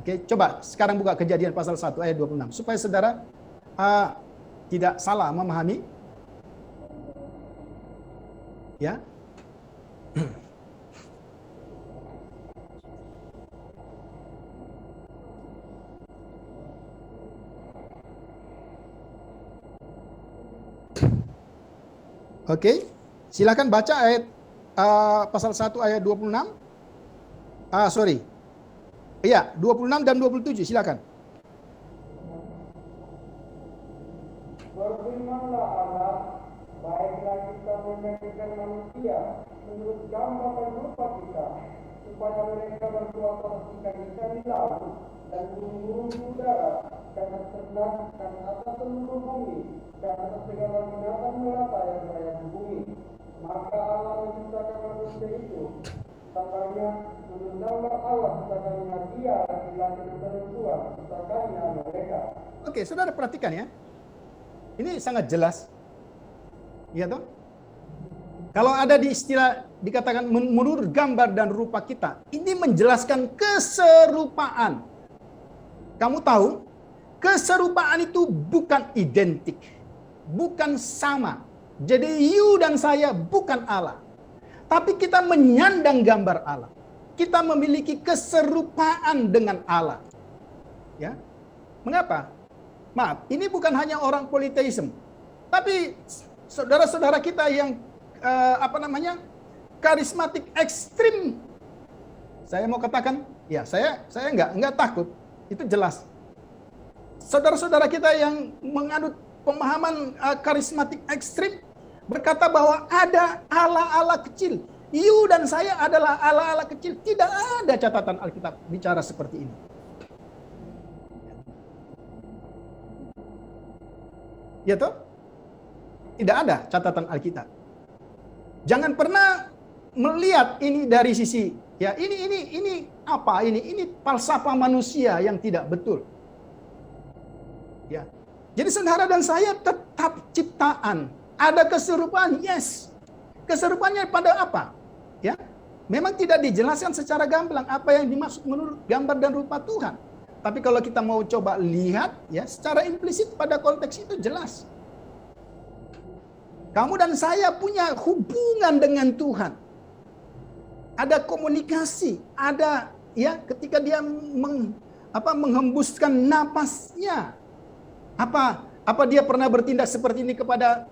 Oke, coba sekarang buka Kejadian pasal 1 ayat 26 supaya saudara tidak salah memahami. Ya. Oke, silakan baca ayat pasal 1 ayat 26. Iya, 26 dan 27, silakan. Berfirmanlah Allah, baiklah kita menjadikan manusia menurut gambar dan rupa kita, supaya mereka berkuasa atas ikan-ikan di laut dan burung-burung di udara, dan atas ternak dan atas seluruh bumi, dan atas segala binatang melata yang berada di bumi. Maka Allah menciptakan manusia itu Sangkanya mengenal Allah, sangkanya dia laki-laki perempuan, sangkanya mereka. Oke, saudara perhatikan ya. Ini sangat jelas. Iya toh? Kalau ada di istilah dikatakan menurut gambar dan rupa kita, ini menjelaskan keserupaan. Kamu tahu, keserupaan itu bukan identik, bukan sama. Jadi you dan saya bukan Allah. Tapi kita menyandang gambar Allah. Kita memiliki keserupaan dengan Allah. Ya. Mengapa? Maaf, ini bukan hanya orang politeisme. Tapi saudara-saudara kita yang karismatik ekstrim. Saya mau katakan, ya saya enggak takut. Itu jelas. Saudara-saudara kita yang menganut pemahaman karismatik ekstrim berkata bahwa ada Allah-Allah kecil. You dan saya adalah Allah-Allah kecil. Tidak ada catatan Alkitab bicara seperti ini. Ya toh? Tidak ada catatan Alkitab. Jangan pernah melihat ini dari sisi ya ini apa ini falsafah manusia yang tidak betul. Ya. Jadi saudara dan saya tetap ciptaan. Ada keserupaan, yes. Keserupaannya pada apa? Ya. Memang tidak dijelaskan secara gamblang apa yang dimaksud menurut gambar dan rupa Tuhan. Tapi kalau kita mau coba lihat ya secara implisit pada konteks itu jelas. Kamu dan saya punya hubungan dengan Tuhan. Ada komunikasi, ada ya ketika dia menghembuskan napasnya. Apa dia pernah bertindak seperti ini kepada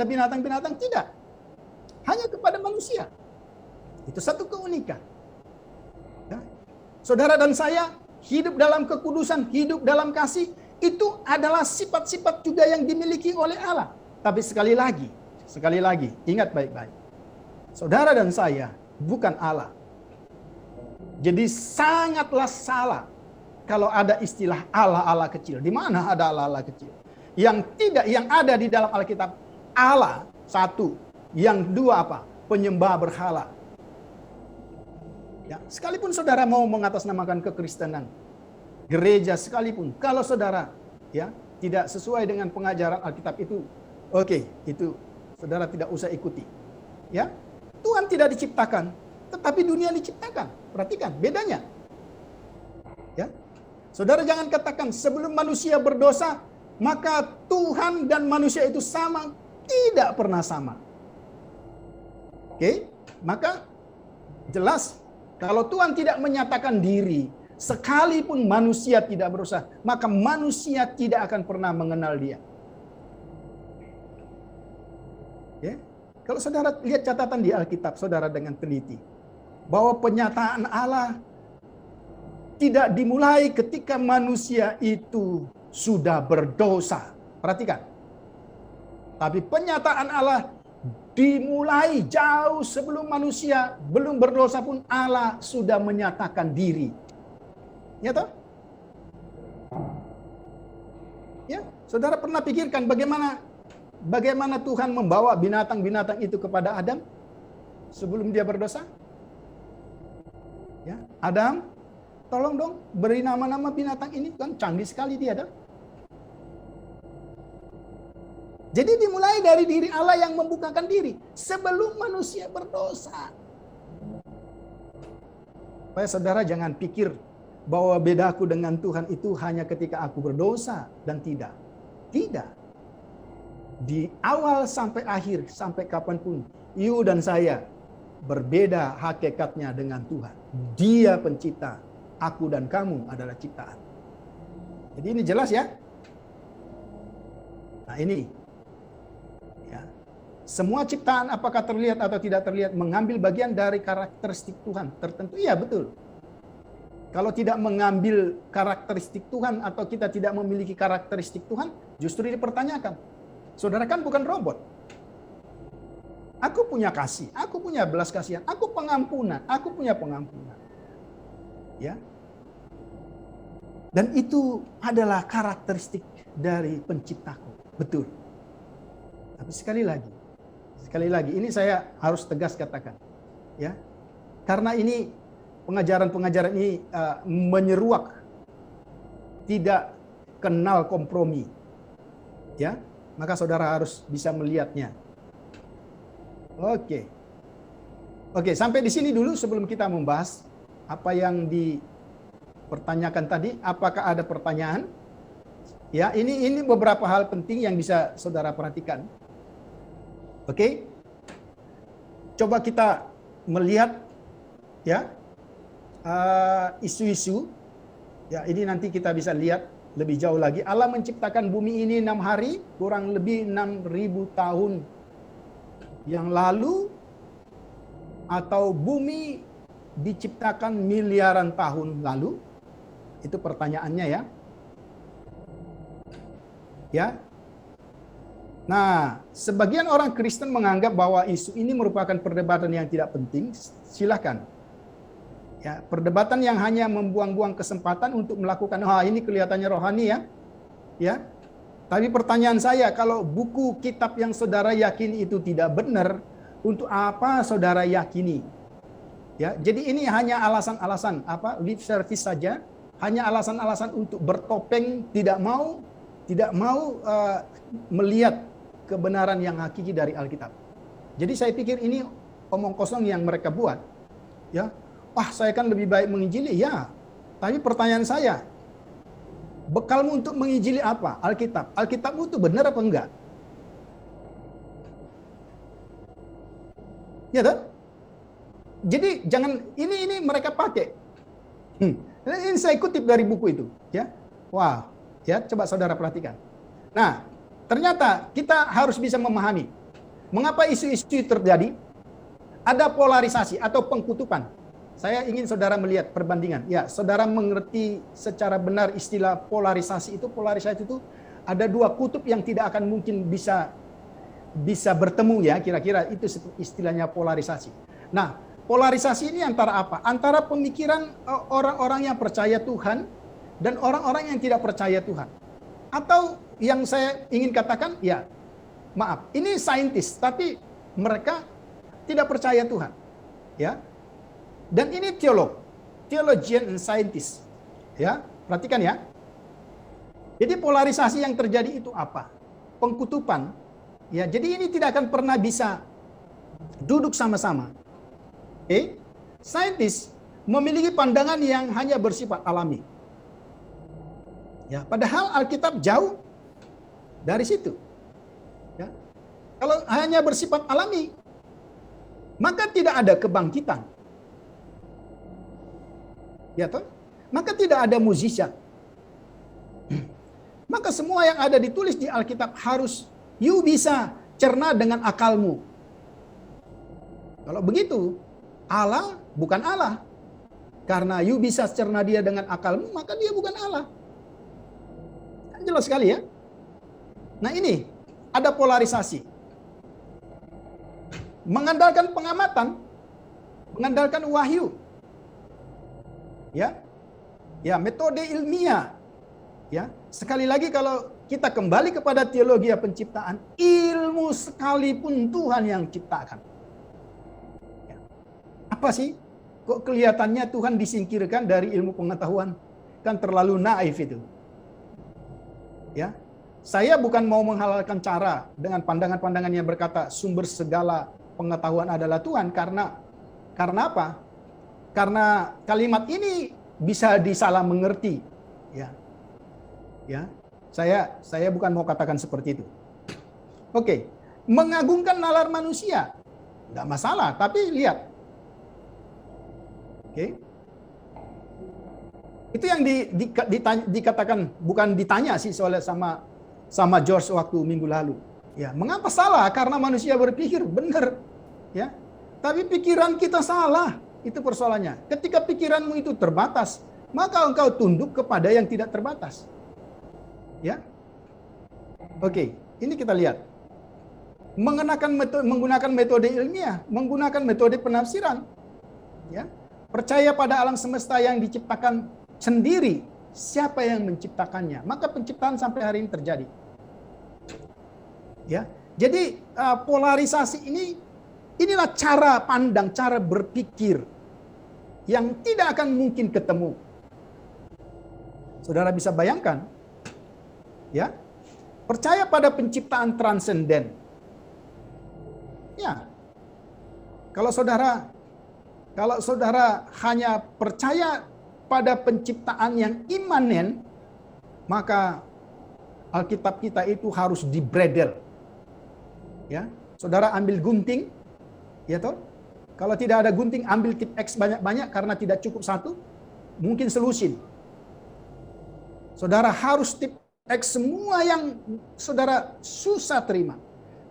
binatang-binatang? Tidak. Hanya kepada manusia. Itu satu keunikan. Ya. Saudara dan saya hidup dalam kekudusan, hidup dalam kasih. Itu adalah sifat-sifat juga yang dimiliki oleh Allah. Tapi sekali lagi, ingat baik-baik. Saudara dan saya bukan Allah. Jadi sangatlah salah kalau ada istilah Allah-Allah kecil. Di mana ada Allah-Allah kecil? Yang ada di dalam Alkitab, Allah satu. Yang dua apa? Penyembah berhala. Ya, sekalipun saudara mau mengatasnamakan kekristenan, gereja sekalipun, kalau saudara ya tidak sesuai dengan pengajaran Alkitab itu, oke, itu saudara tidak usah ikuti. Ya, Tuhan tidak diciptakan, tetapi dunia diciptakan. Perhatikan bedanya. Ya, saudara jangan katakan sebelum manusia berdosa maka Tuhan dan manusia itu sama. Tidak pernah sama. Oke, maka jelas kalau Tuhan tidak menyatakan diri, sekalipun manusia tidak berusaha, maka manusia tidak akan pernah mengenal dia. Ya? Kalau saudara lihat catatan di Alkitab, saudara dengan teliti, bahwa penyataan Allah tidak dimulai ketika manusia itu sudah berdosa. Perhatikan. Tapi penyataan Allah dimulai jauh sebelum manusia belum berdosa pun Allah sudah menyatakan diri. Ya toh? Ya, saudara pernah pikirkan bagaimana Tuhan membawa binatang-binatang itu kepada Adam sebelum dia berdosa? Ya, Adam, tolong dong beri nama-nama binatang ini, kan canggih sekali dia, dah. Jadi dimulai dari diri Allah yang membukakan diri sebelum manusia berdosa. Supaya saudara jangan pikir bahwa bedaku dengan Tuhan itu hanya ketika aku berdosa dan tidak. Tidak. Di awal sampai akhir, sampai kapanpun, you dan saya berbeda hakikatnya dengan Tuhan. Dia pencipta, aku dan kamu adalah ciptaan. Jadi ini jelas ya. Nah ini. Ya. Semua ciptaan apakah terlihat atau tidak terlihat mengambil bagian dari karakteristik Tuhan tertentu. Iya betul. Kalau tidak mengambil karakteristik Tuhan atau kita tidak memiliki karakteristik Tuhan, justru dipertanyakan. Saudara kan bukan robot. Aku punya kasih, aku punya belas kasihan, aku pengampunan, aku punya pengampunan. Ya. Dan itu adalah karakteristik dari penciptaku. Betul. Tapi sekali lagi, ini saya harus tegas katakan. Ya. Karena ini pengajaran-pengajaran ini menyeruak, tidak kenal kompromi. Ya, maka saudara harus bisa melihatnya. Oke. Oke, sampai di sini dulu sebelum kita membahas apa yang dipertanyakan tadi. Apakah ada pertanyaan? Ya, ini beberapa hal penting yang bisa saudara perhatikan. Oke. Coba kita melihat ya isu-isu. Ya, ini nanti kita bisa lihat lebih jauh lagi. Allah menciptakan bumi ini 6 hari, kurang lebih 6.000 tahun yang lalu, atau bumi diciptakan miliaran tahun lalu? Itu pertanyaannya ya. Ya. Nah, sebagian orang Kristen menganggap bahwa isu ini merupakan perdebatan yang tidak penting. Silakan. Ya, perdebatan yang hanya membuang-buang kesempatan untuk melakukan, ini kelihatannya rohani ya. Ya. Tapi pertanyaan saya, kalau buku kitab yang saudara yakini itu tidak benar, untuk apa saudara yakini? Ya, jadi ini hanya alasan-alasan lip service saja, hanya alasan-alasan untuk bertopeng, tidak mau melihat kebenaran yang hakiki dari Alkitab. Jadi saya pikir ini omong kosong yang mereka buat. Ya, saya kan lebih baik menginjili, ya. Tapi pertanyaan saya, bekalmu untuk menginjili apa? Alkitab. Alkitabmu itu benar apa enggak? Ya kan? Jadi jangan ini mereka pakai. Ini saya kutip dari buku itu, ya. Wah, ya, coba saudara perhatikan. Nah, ternyata kita harus bisa memahami mengapa isu-isu terjadi. Ada polarisasi atau pengkutupan. Saya ingin saudara melihat perbandingan. Ya, saudara mengerti secara benar istilah polarisasi itu. Polarisasi itu ada dua kutub yang tidak akan mungkin bisa bertemu ya, kira-kira itu istilahnya polarisasi. Nah, polarisasi ini antara apa? Antara pemikiran orang-orang yang percaya Tuhan dan orang-orang yang tidak percaya Tuhan. Atau yang saya ingin katakan, ya, maaf, ini saintis, tapi mereka tidak percaya Tuhan. Ya. Dan ini theologian and scientist. Ya, perhatikan ya. Jadi polarisasi yang terjadi itu apa? Pengkutupan. Ya, jadi ini tidak akan pernah bisa duduk sama-sama. Saintis memiliki pandangan yang hanya bersifat alami. Ya, padahal Alkitab jauh dari situ. Ya. Kalau hanya bersifat alami, maka tidak ada kebangkitan. Ya toh? Maka tidak ada mukjizat. Maka semua yang ada ditulis di Alkitab harus you bisa cerna dengan akalmu. Kalau begitu, Allah bukan Allah. Karena you bisa cerna dia dengan akalmu, maka dia bukan Allah. Kan jelas sekali ya. Nah ini, ada polarisasi. Mengandalkan pengamatan, mengandalkan wahyu. Ya, metode ilmiah. Ya, sekali lagi kalau kita kembali kepada teologi penciptaan, ilmu sekalipun Tuhan yang ciptakan. Ya. Apa sih? Kok kelihatannya Tuhan disingkirkan dari ilmu pengetahuan? Kan terlalu naif itu. Ya. Saya bukan mau menghalalkan cara dengan pandangan-pandangan yang berkata sumber segala pengetahuan adalah Tuhan, karena apa? Karena kalimat ini bisa disalah mengerti. Ya. Saya bukan mau katakan seperti itu. Oke. Mengagungkan nalar manusia enggak masalah, tapi lihat. Oke. Itu yang dikatakan, bukan ditanya sih soalnya sama George waktu minggu lalu. Ya, mengapa salah? Karena manusia berpikir benar. Ya. Tapi pikiran kita salah. Itu persoalannya. Ketika pikiranmu itu terbatas, maka engkau tunduk kepada yang tidak terbatas. Ya. Oke, ini kita lihat. Menggunakan metode ilmiah, menggunakan metode penafsiran. Ya. Percaya pada alam semesta yang diciptakan sendiri. Siapa yang menciptakannya? Maka penciptaan sampai hari ini terjadi. Ya. Jadi polarisasi ini Inilah cara pandang, cara berpikir yang tidak akan mungkin ketemu. Saudara bisa bayangkan, ya, percaya pada penciptaan transenden. Ya, kalau saudara hanya percaya pada penciptaan yang imanen, maka Alkitab kita itu harus dibredel. Ya, saudara ambil gunting, ya toh? Kalau tidak ada gunting, ambil tip X banyak-banyak karena tidak cukup satu, mungkin selusin. Saudara harus tip X semua yang saudara susah terima.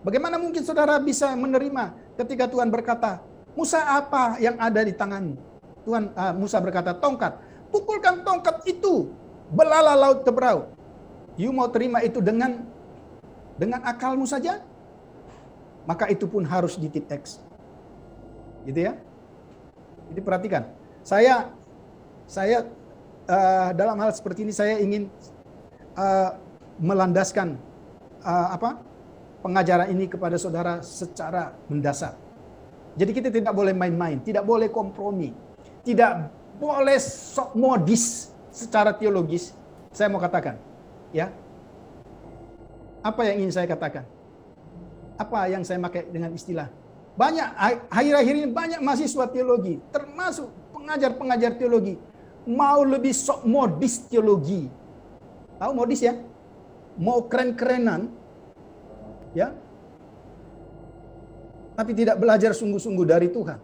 Bagaimana mungkin saudara bisa menerima ketika Tuhan berkata, Musa, apa yang ada di tanganmu? Musa berkata, tongkat. Pukulkan tongkat itu, belalah laut Teberau. You mau terima itu dengan akalmu saja? Maka itu pun harus di tip X. Gitu ya. Jadi perhatikan. Saya dalam hal seperti ini saya ingin melandaskan pengajaran ini kepada saudara secara mendasar. Jadi kita tidak boleh main-main, tidak boleh kompromi, tidak boleh sok modis secara teologis. Saya mau katakan, ya. Apa yang ingin saya katakan? Apa yang saya pakai dengan istilah? Banyak akhir-akhir ini banyak mahasiswa teologi, termasuk pengajar-pengajar teologi, mau lebih sok modis teologi. Tahu modis ya? Mau keren-kerenan, ya. Tapi tidak belajar sungguh-sungguh dari Tuhan.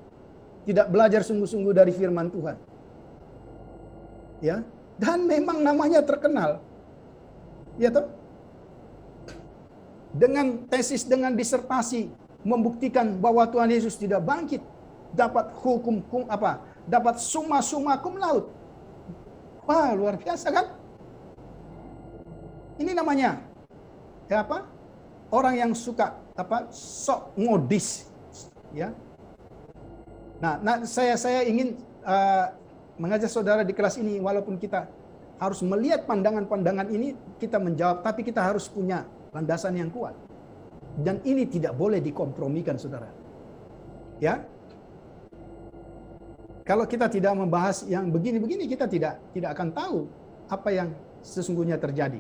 Tidak belajar sungguh-sungguh dari firman Tuhan. Ya, dan memang namanya terkenal. Ya toh? Dengan tesis, dengan disertasi membuktikan bahwa Tuhan Yesus tidak bangkit, dapat dapat summa cum laude. Wah, luar biasa kan? Ini namanya ya apa? Orang yang suka sok modis, ya. Nah, saya ingin mengajak saudara di kelas ini, walaupun kita harus melihat pandangan-pandangan ini, kita menjawab, tapi kita harus punya landasan yang kuat. Dan ini tidak boleh dikompromikan, saudara. Ya. Kalau kita tidak membahas yang begini-begini, kita tidak akan tahu apa yang sesungguhnya terjadi.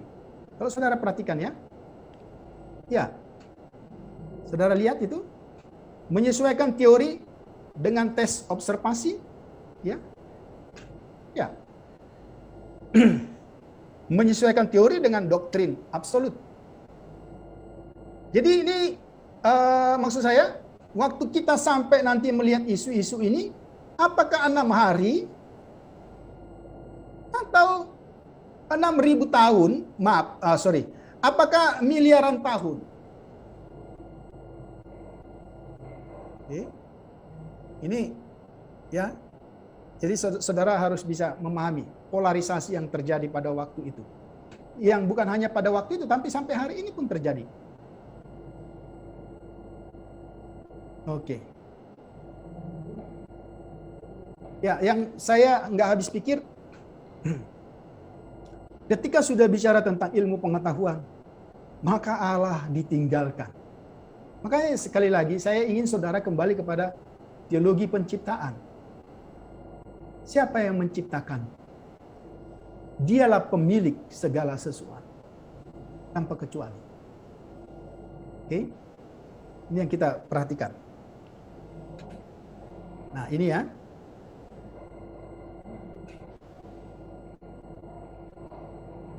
Kalau saudara perhatikan ya. Ya. Saudara lihat itu, menyesuaikan teori dengan tes observasi, ya. Ya. Menyesuaikan teori dengan doktrin absolut. Jadi ini maksud saya, waktu kita sampai nanti melihat isu-isu ini, apakah 6 hari atau 6.000 tahun, apakah miliaran tahun? Ini ya, jadi saudara harus bisa memahami polarisasi yang terjadi pada waktu itu. Yang bukan hanya pada waktu itu, tapi sampai hari ini pun terjadi. Oke. Ya, yang saya nggak habis pikir, ketika sudah bicara tentang ilmu pengetahuan, maka Allah ditinggalkan. Makanya sekali lagi saya ingin saudara kembali kepada teologi penciptaan. Siapa yang menciptakan? Dialah pemilik segala sesuatu, tanpa kecuali. Oke? Ini yang kita perhatikan. Nah, ini ya.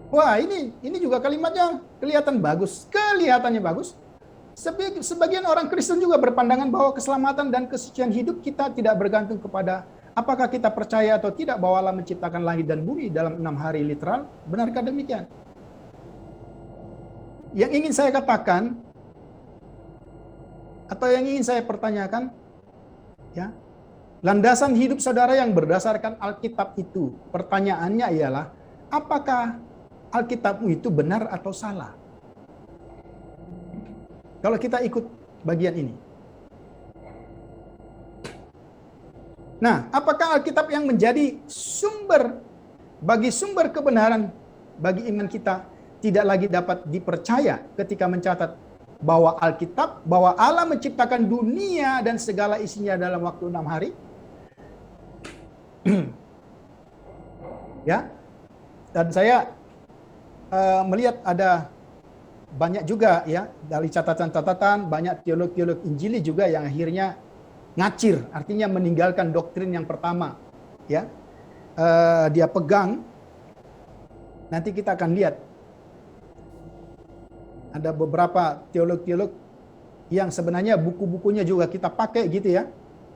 Wah, ini juga kalimatnya kelihatan bagus. Kelihatannya bagus. Sebagian orang Kristen juga berpandangan bahwa keselamatan dan kesucian hidup kita tidak bergantung kepada apakah kita percaya atau tidak bahwa Allah menciptakan langit dan bumi dalam 6 hari literal. Benarkah demikian? Yang ingin saya katakan atau yang ingin saya pertanyakan, ya, landasan hidup saudara yang berdasarkan Alkitab itu, pertanyaannya ialah, apakah Alkitabmu itu benar atau salah? Kalau kita ikut bagian ini. Nah, apakah Alkitab yang menjadi sumber kebenaran bagi iman kita tidak lagi dapat dipercaya ketika mencatat bahwa Alkitab, bahwa Allah menciptakan dunia dan segala isinya dalam waktu 6 hari? Ya, dan saya melihat ada banyak juga ya dari catatan-catatan, banyak teolog-teolog Injili juga yang akhirnya ngacir, artinya meninggalkan doktrin yang pertama, ya. Dia pegang. Nanti kita akan lihat ada beberapa teolog-teolog yang sebenarnya buku-bukunya juga kita pakai gitu ya,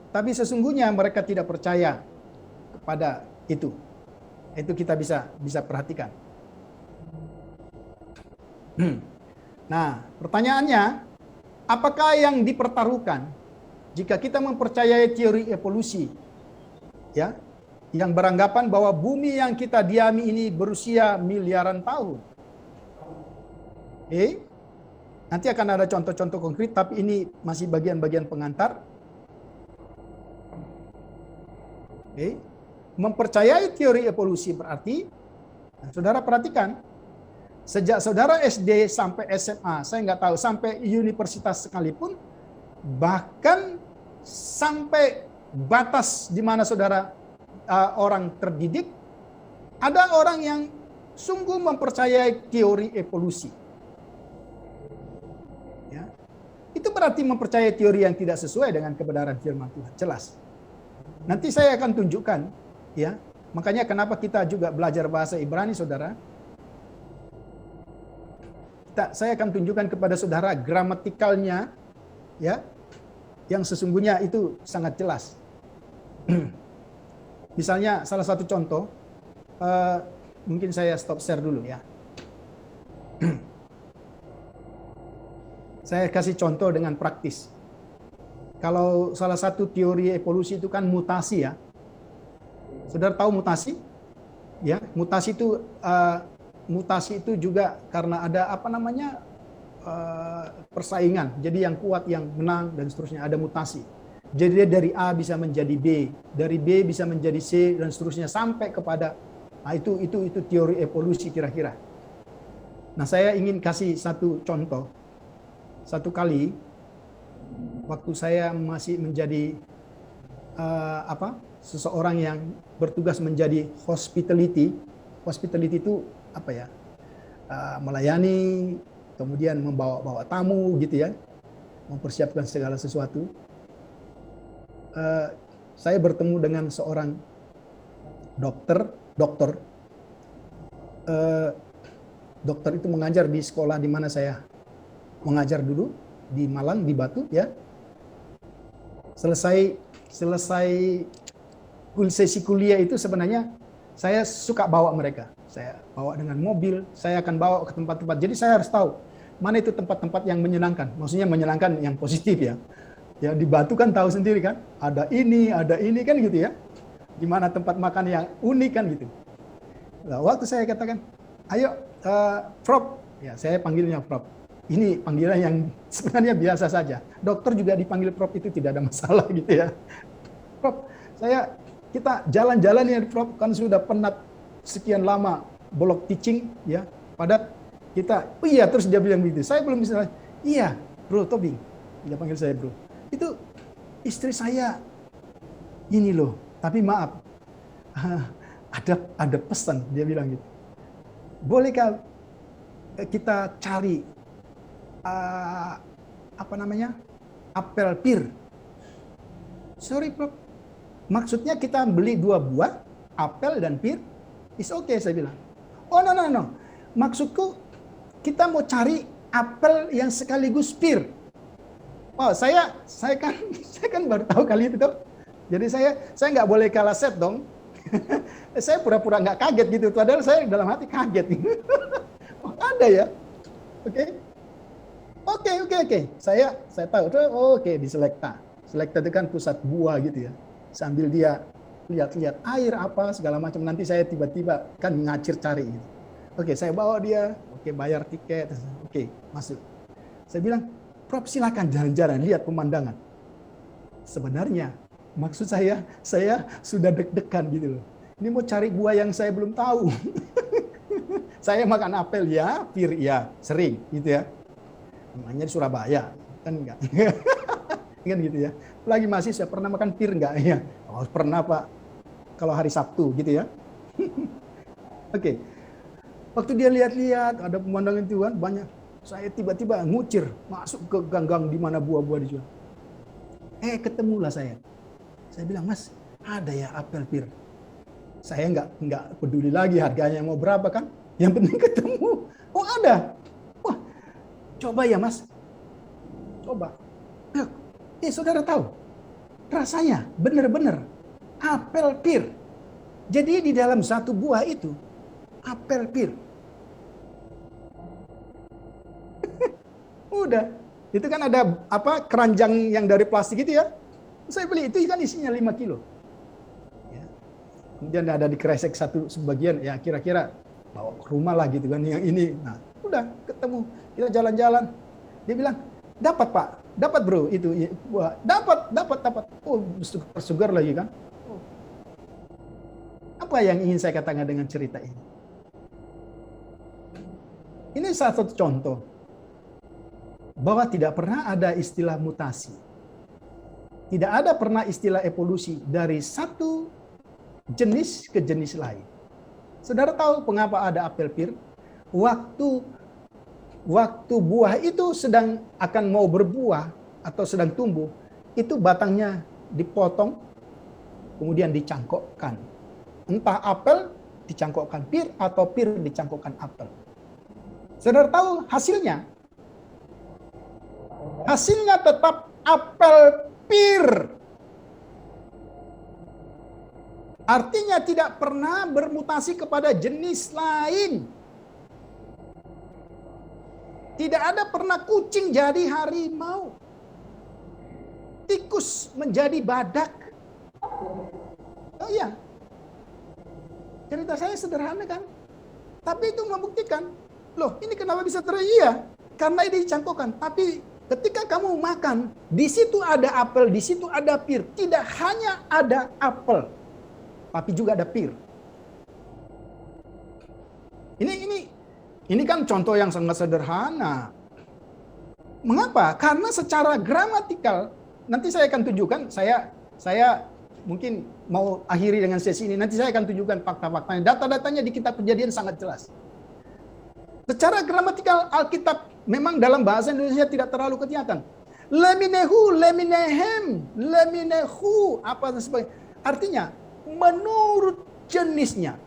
tapi sesungguhnya mereka tidak percaya kepada itu. Itu kita bisa perhatikan. Nah, pertanyaannya, apakah yang dipertaruhkan jika kita mempercayai teori evolusi, ya, yang beranggapan bahwa bumi yang kita diami ini berusia miliaran tahun? Nanti akan ada contoh-contoh konkret, tapi ini masih bagian-bagian pengantar. Mempercayai teori evolusi berarti, saudara perhatikan, sejak saudara SD sampai SMA, saya nggak tahu, sampai universitas sekalipun, bahkan sampai batas di mana saudara orang terdidik, ada orang yang sungguh mempercayai teori evolusi. Ya. Itu berarti mempercayai teori yang tidak sesuai dengan kebenaran firman Tuhan, jelas. Nanti saya akan tunjukkan. Ya, makanya kenapa kita juga belajar bahasa Ibrani, saudara. Saya akan tunjukkan kepada saudara gramatikalnya, ya, yang sesungguhnya itu sangat jelas. Misalnya salah satu contoh, mungkin saya stop share dulu ya. Saya kasih contoh dengan praktis. Kalau salah satu teori evolusi itu kan mutasi ya. Saudara tahu mutasi? Ya, mutasi itu juga karena ada persaingan. Jadi yang kuat yang menang dan seterusnya, ada mutasi. Jadi dia dari A bisa menjadi B, dari B bisa menjadi C dan seterusnya sampai kepada itu teori evolusi kira-kira. Nah, saya ingin kasih satu contoh. Satu kali waktu saya masih menjadi seseorang yang bertugas menjadi hospitality. Hospitality itu apa ya? Melayani, kemudian membawa tamu gitu ya, mempersiapkan segala sesuatu. Saya bertemu dengan seorang dokter. Dokter itu mengajar di sekolah di mana saya mengajar dulu, di Malang, di Batu ya. Selesai sesi kuliah itu sebenarnya saya suka bawa mereka. Saya bawa dengan mobil, saya akan bawa ke tempat-tempat. Jadi saya harus tahu mana itu tempat-tempat yang menyenangkan. Maksudnya menyenangkan yang positif ya. Ya di Batu kan tahu sendiri kan, ada ini kan gitu ya. Di mana tempat makan yang unik kan gitu. Nah, waktu saya katakan, ayo Prof, ya saya panggilnya Prof. Ini panggilan yang sebenarnya biasa saja. Dokter juga dipanggil Prof itu tidak ada masalah gitu ya. Prof, kita jalan-jalan ya Prof, kan sudah penat sekian lama block teaching ya, padat kita. Oh iya, terus dia bilang begitu. Saya belum bisa. Iya, Bro Tobing. Dia panggil saya Bro. Itu istri saya ini loh, tapi maaf. Ada pesan, dia bilang gitu. Bolehkah kita cari apel pir? Sorry Prof, maksudnya kita beli 2 buah apel dan pir? Is okay, saya bilang. Oh no. Maksudku kita mau cari apel yang sekaligus pir. Oh, saya kan baru tahu kali itu tuh. Jadi saya nggak boleh kalah set dong. Saya pura-pura nggak kaget gitu. Padahal saya dalam hati kaget. Oh, ada ya. Oke. Saya tahu. Oke, di Selekta. Selekta itu kan pusat buah gitu ya. Sambil dia lihat-lihat air apa segala macam, nanti saya tiba-tiba kan ngacir cari gitu. Oke, saya bawa dia, bayar tiket, masuk. Saya bilang, Prof silakan jalan-jalan, lihat pemandangan. Sebenarnya maksud saya sudah deg-degan gitu loh. Ini mau cari buah yang saya belum tahu. Saya makan apel ya, pir ya, sering gitu ya. Namanya di Surabaya, kan enggak. Kan gitu ya. Lagi masih saya pernah makan pir enggak? Ya. Oh, pernah Pak. Kalau hari Sabtu gitu ya. Oke. Waktu dia lihat-lihat ada pemandangan itu kan banyak. Saya tiba-tiba ngucir masuk ke gang-gang di mana buah-buah dijual. Ketemulah saya. Saya bilang, "Mas, ada ya apel pir." Saya nggak peduli lagi harganya mau berapa kan. Yang penting ketemu. Oh, ada. Wah, coba ya Mas. Coba. Saudara tahu, rasanya benar-benar apel pir. Jadi di dalam satu buah itu apel pir. Udah. Itu kan ada keranjang yang dari plastik itu ya. Saya beli itu kan isinya 5 kilo. Ya. Kemudian ada dikresek sebagian ya kira-kira bawa ke rumah lah gitu kan yang ini. Nah, udah ketemu. Kita jalan-jalan. Dia bilang, "Dapat Pak, dapat bro itu." Wah, dapat. Oh, sugar lagi kan. Oh. Apa yang ingin saya katakan dengan cerita ini? Ini salah satu contoh bahwa tidak pernah ada istilah mutasi. Tidak ada pernah istilah evolusi dari satu jenis ke jenis lain. Saudara tahu mengapa ada apel pir? Waktu buah itu sedang akan mau berbuah atau sedang tumbuh, itu batangnya dipotong, kemudian dicangkokkan. Entah apel dicangkokkan pir atau pir dicangkokkan apel. Saudara tahu hasilnya? Hasilnya tetap apel pir. Artinya tidak pernah bermutasi kepada jenis lain. Tidak ada pernah kucing jadi harimau. Tikus menjadi badak. Oh iya. Cerita saya sederhana kan? Tapi itu membuktikan. Loh, ini kenapa bisa terjadi? Iya, karena ini dicangkokkan. Tapi ketika kamu makan, di situ ada apel, di situ ada pir. Tidak hanya ada apel, tapi juga ada pir. Ini kan contoh yang sangat sederhana. Mengapa? Karena secara gramatikal, nanti saya akan tunjukkan, saya mungkin mau akhiri dengan sesi ini, nanti saya akan tunjukkan fakta-faktanya. Data-datanya di kitab Kejadian sangat jelas. Secara gramatikal Alkitab memang dalam bahasa Indonesia tidak terlalu kelihatan. Leminehu, leminehem, leminehu, apa dan sebagainya. Artinya, menurut jenisnya.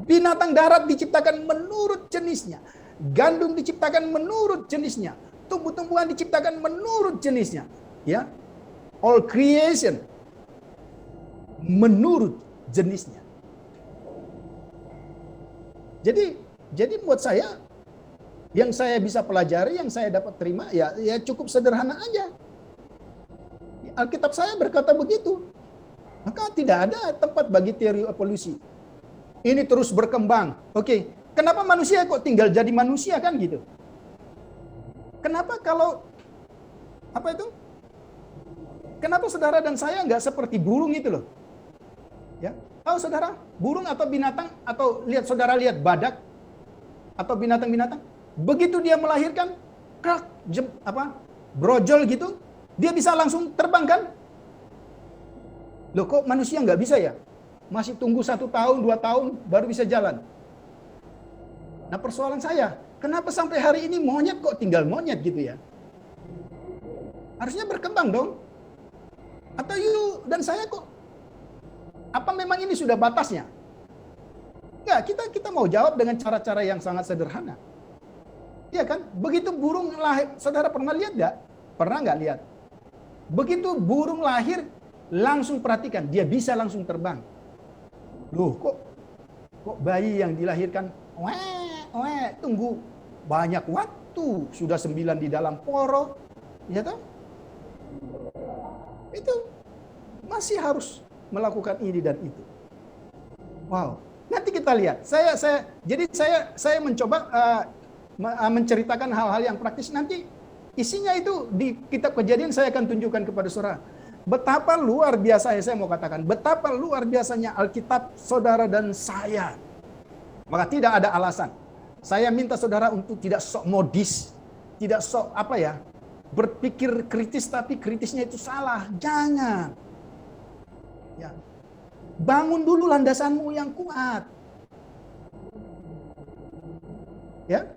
Binatang darat diciptakan menurut jenisnya. Gandum diciptakan menurut jenisnya. Tumbuh-tumbuhan diciptakan menurut jenisnya. Ya, all creation menurut jenisnya. Jadi buat saya, yang saya bisa pelajari, yang saya dapat terima, ya cukup sederhana aja. Alkitab saya berkata begitu. Maka tidak ada tempat bagi teori evolusi. Ini terus berkembang. Oke, kenapa manusia kok tinggal jadi manusia kan gitu? Kenapa kalau Kenapa saudara dan saya nggak seperti burung itu loh? Ya, tahu saudara, burung atau binatang atau saudara lihat badak atau binatang-binatang, begitu dia melahirkan, brojol gitu, dia bisa langsung terbang kan? Loh kok manusia nggak bisa ya? Masih tunggu 1 tahun, 2 tahun, baru bisa jalan. Nah persoalan saya, kenapa sampai hari ini monyet kok tinggal monyet gitu ya? Harusnya berkembang dong. Atau dan saya kok, apa memang ini sudah batasnya? Enggak, kita mau jawab dengan cara-cara yang sangat sederhana. Iya kan? Begitu burung lahir, saudara pernah lihat nggak? Pernah nggak lihat? Begitu burung lahir, langsung perhatikan, dia bisa langsung terbang. Loh, kok bayi yang dilahirkan, tunggu banyak waktu, sudah 9 di dalam poro, ya toh? Itu masih harus melakukan ini dan itu. Wow, nanti kita lihat. Saya mencoba menceritakan hal-hal yang praktis. Nanti isinya itu di kitab Kejadian saya akan tunjukkan kepada saudara. Betapa luar biasa, saya mau katakan, betapa luar biasanya Alkitab saudara dan saya. Maka tidak ada alasan. Saya minta saudara untuk tidak sok modis. tidak berpikir kritis tapi kritisnya itu salah. Jangan. Ya. Bangun dulu landasanmu yang kuat. Ya.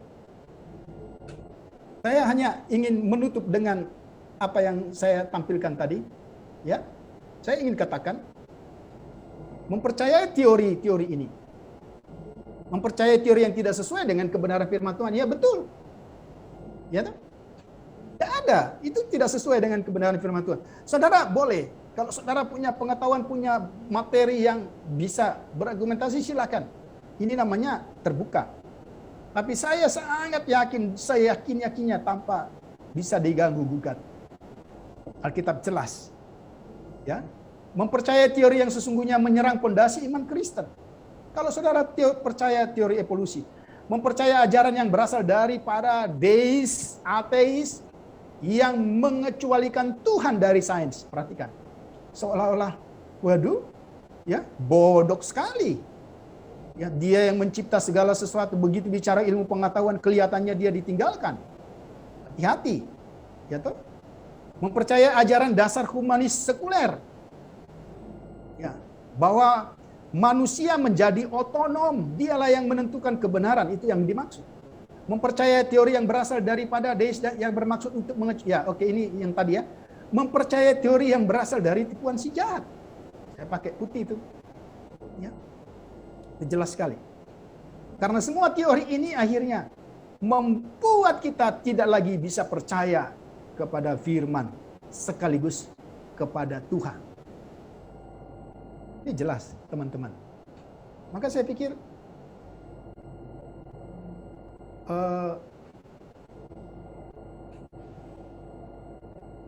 Saya hanya ingin menutup dengan apa yang saya tampilkan tadi. Ya. Saya ingin katakan, mempercayai teori-teori ini. Mempercayai teori yang tidak sesuai dengan kebenaran firman Tuhan. Ya betul. Ya toh? Tidak ada. Itu tidak sesuai dengan kebenaran firman Tuhan. Saudara boleh. Kalau saudara punya pengetahuan, punya materi yang bisa berargumentasi, silakan. Ini namanya terbuka. Tapi saya sangat yakin, saya yakin-yakinnya tanpa bisa diganggu gugat. Alkitab jelas. Ya. Mempercayai teori yang sesungguhnya menyerang pondasi iman Kristen. Kalau saudara percaya teori evolusi, mempercayai ajaran yang berasal daripada deis, ateis, yang mengecualikan Tuhan dari sains. Perhatikan. Seolah-olah, waduh, ya, bodoh sekali. Ya, dia yang mencipta segala sesuatu, begitu bicara ilmu pengetahuan, kelihatannya dia ditinggalkan. Hati-hati. Ya toh? Mempercayai ajaran dasar humanis sekuler. Ya, bahwa manusia menjadi otonom, dialah yang menentukan kebenaran, itu yang dimaksud. Mempercayai teori yang berasal daripada deis yang bermaksud untuk ini yang tadi ya. Mempercayai teori yang berasal dari tipuan si jahat. Saya pakai putih itu. Ya. Jelas sekali. Karena semua teori ini akhirnya membuat kita tidak lagi bisa percaya kepada firman sekaligus kepada Tuhan. Ini jelas, teman-teman. Maka saya pikir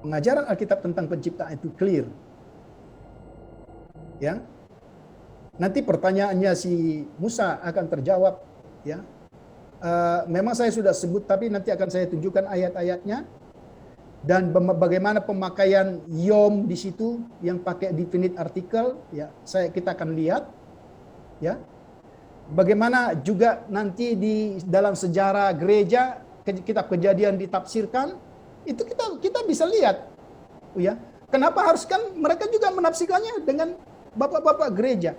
pengajaran Alkitab tentang penciptaan itu clear. Ya. Nanti pertanyaannya si Musa akan terjawab, ya. Memang saya sudah sebut, tapi nanti akan saya tunjukkan ayat-ayatnya dan bagaimana pemakaian yom di situ yang pakai definite article, ya. Kita akan lihat, ya. Bagaimana juga nanti di dalam sejarah gereja kitab Kejadian ditafsirkan, itu kita bisa lihat, ya. Kenapa harus kan mereka juga menafsirkannya dengan bapak-bapak gereja.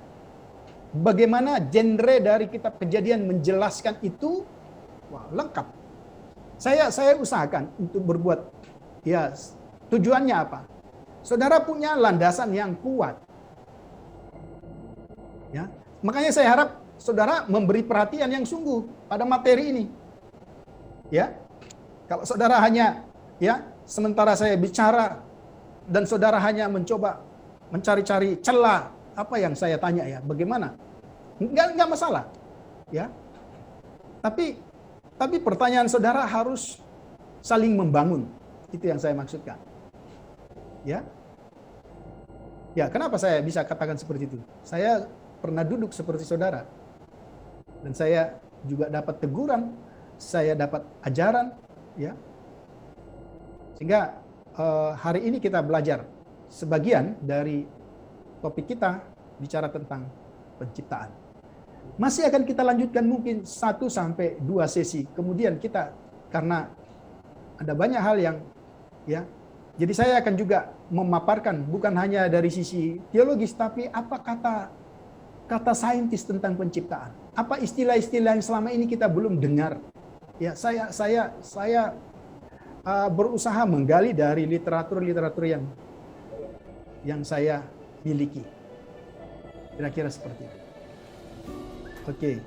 Bagaimana genre dari kitab Kejadian menjelaskan itu, wah, lengkap. Saya usahakan untuk berbuat, ya, tujuannya apa? Saudara punya landasan yang kuat. Ya, makanya saya harap saudara memberi perhatian yang sungguh pada materi ini. Ya. Kalau saudara hanya, ya, sementara saya bicara dan saudara hanya mencoba mencari-cari celah apa yang saya tanya, ya, bagaimana? Enggak masalah, ya. Tapi pertanyaan saudara harus saling membangun. Itu yang saya maksudkan. Ya. Ya, kenapa saya bisa katakan seperti itu? Saya pernah duduk seperti saudara. Dan saya juga dapat teguran, saya dapat ajaran, ya. Sehingga hari ini kita belajar sebagian dari topik kita bicara tentang penciptaan. Masih akan kita lanjutkan mungkin 1 sampai 2 sesi. Kemudian kita, karena ada banyak hal yang, ya, jadi saya akan juga memaparkan bukan hanya dari sisi teologis, tapi apa kata saintis tentang penciptaan. Apa istilah-istilah yang selama ini kita belum dengar. Ya, saya berusaha menggali dari literatur yang saya miliki. Kira-kira seperti itu. Oke,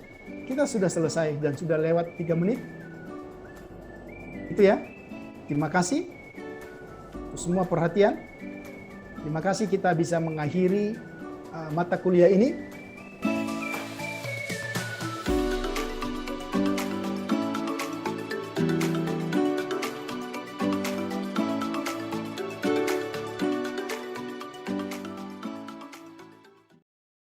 kita sudah selesai dan sudah lewat 3 menit. Itu ya. Terima kasih untuk semua perhatian. Terima kasih kita bisa mengakhiri mata kuliah ini.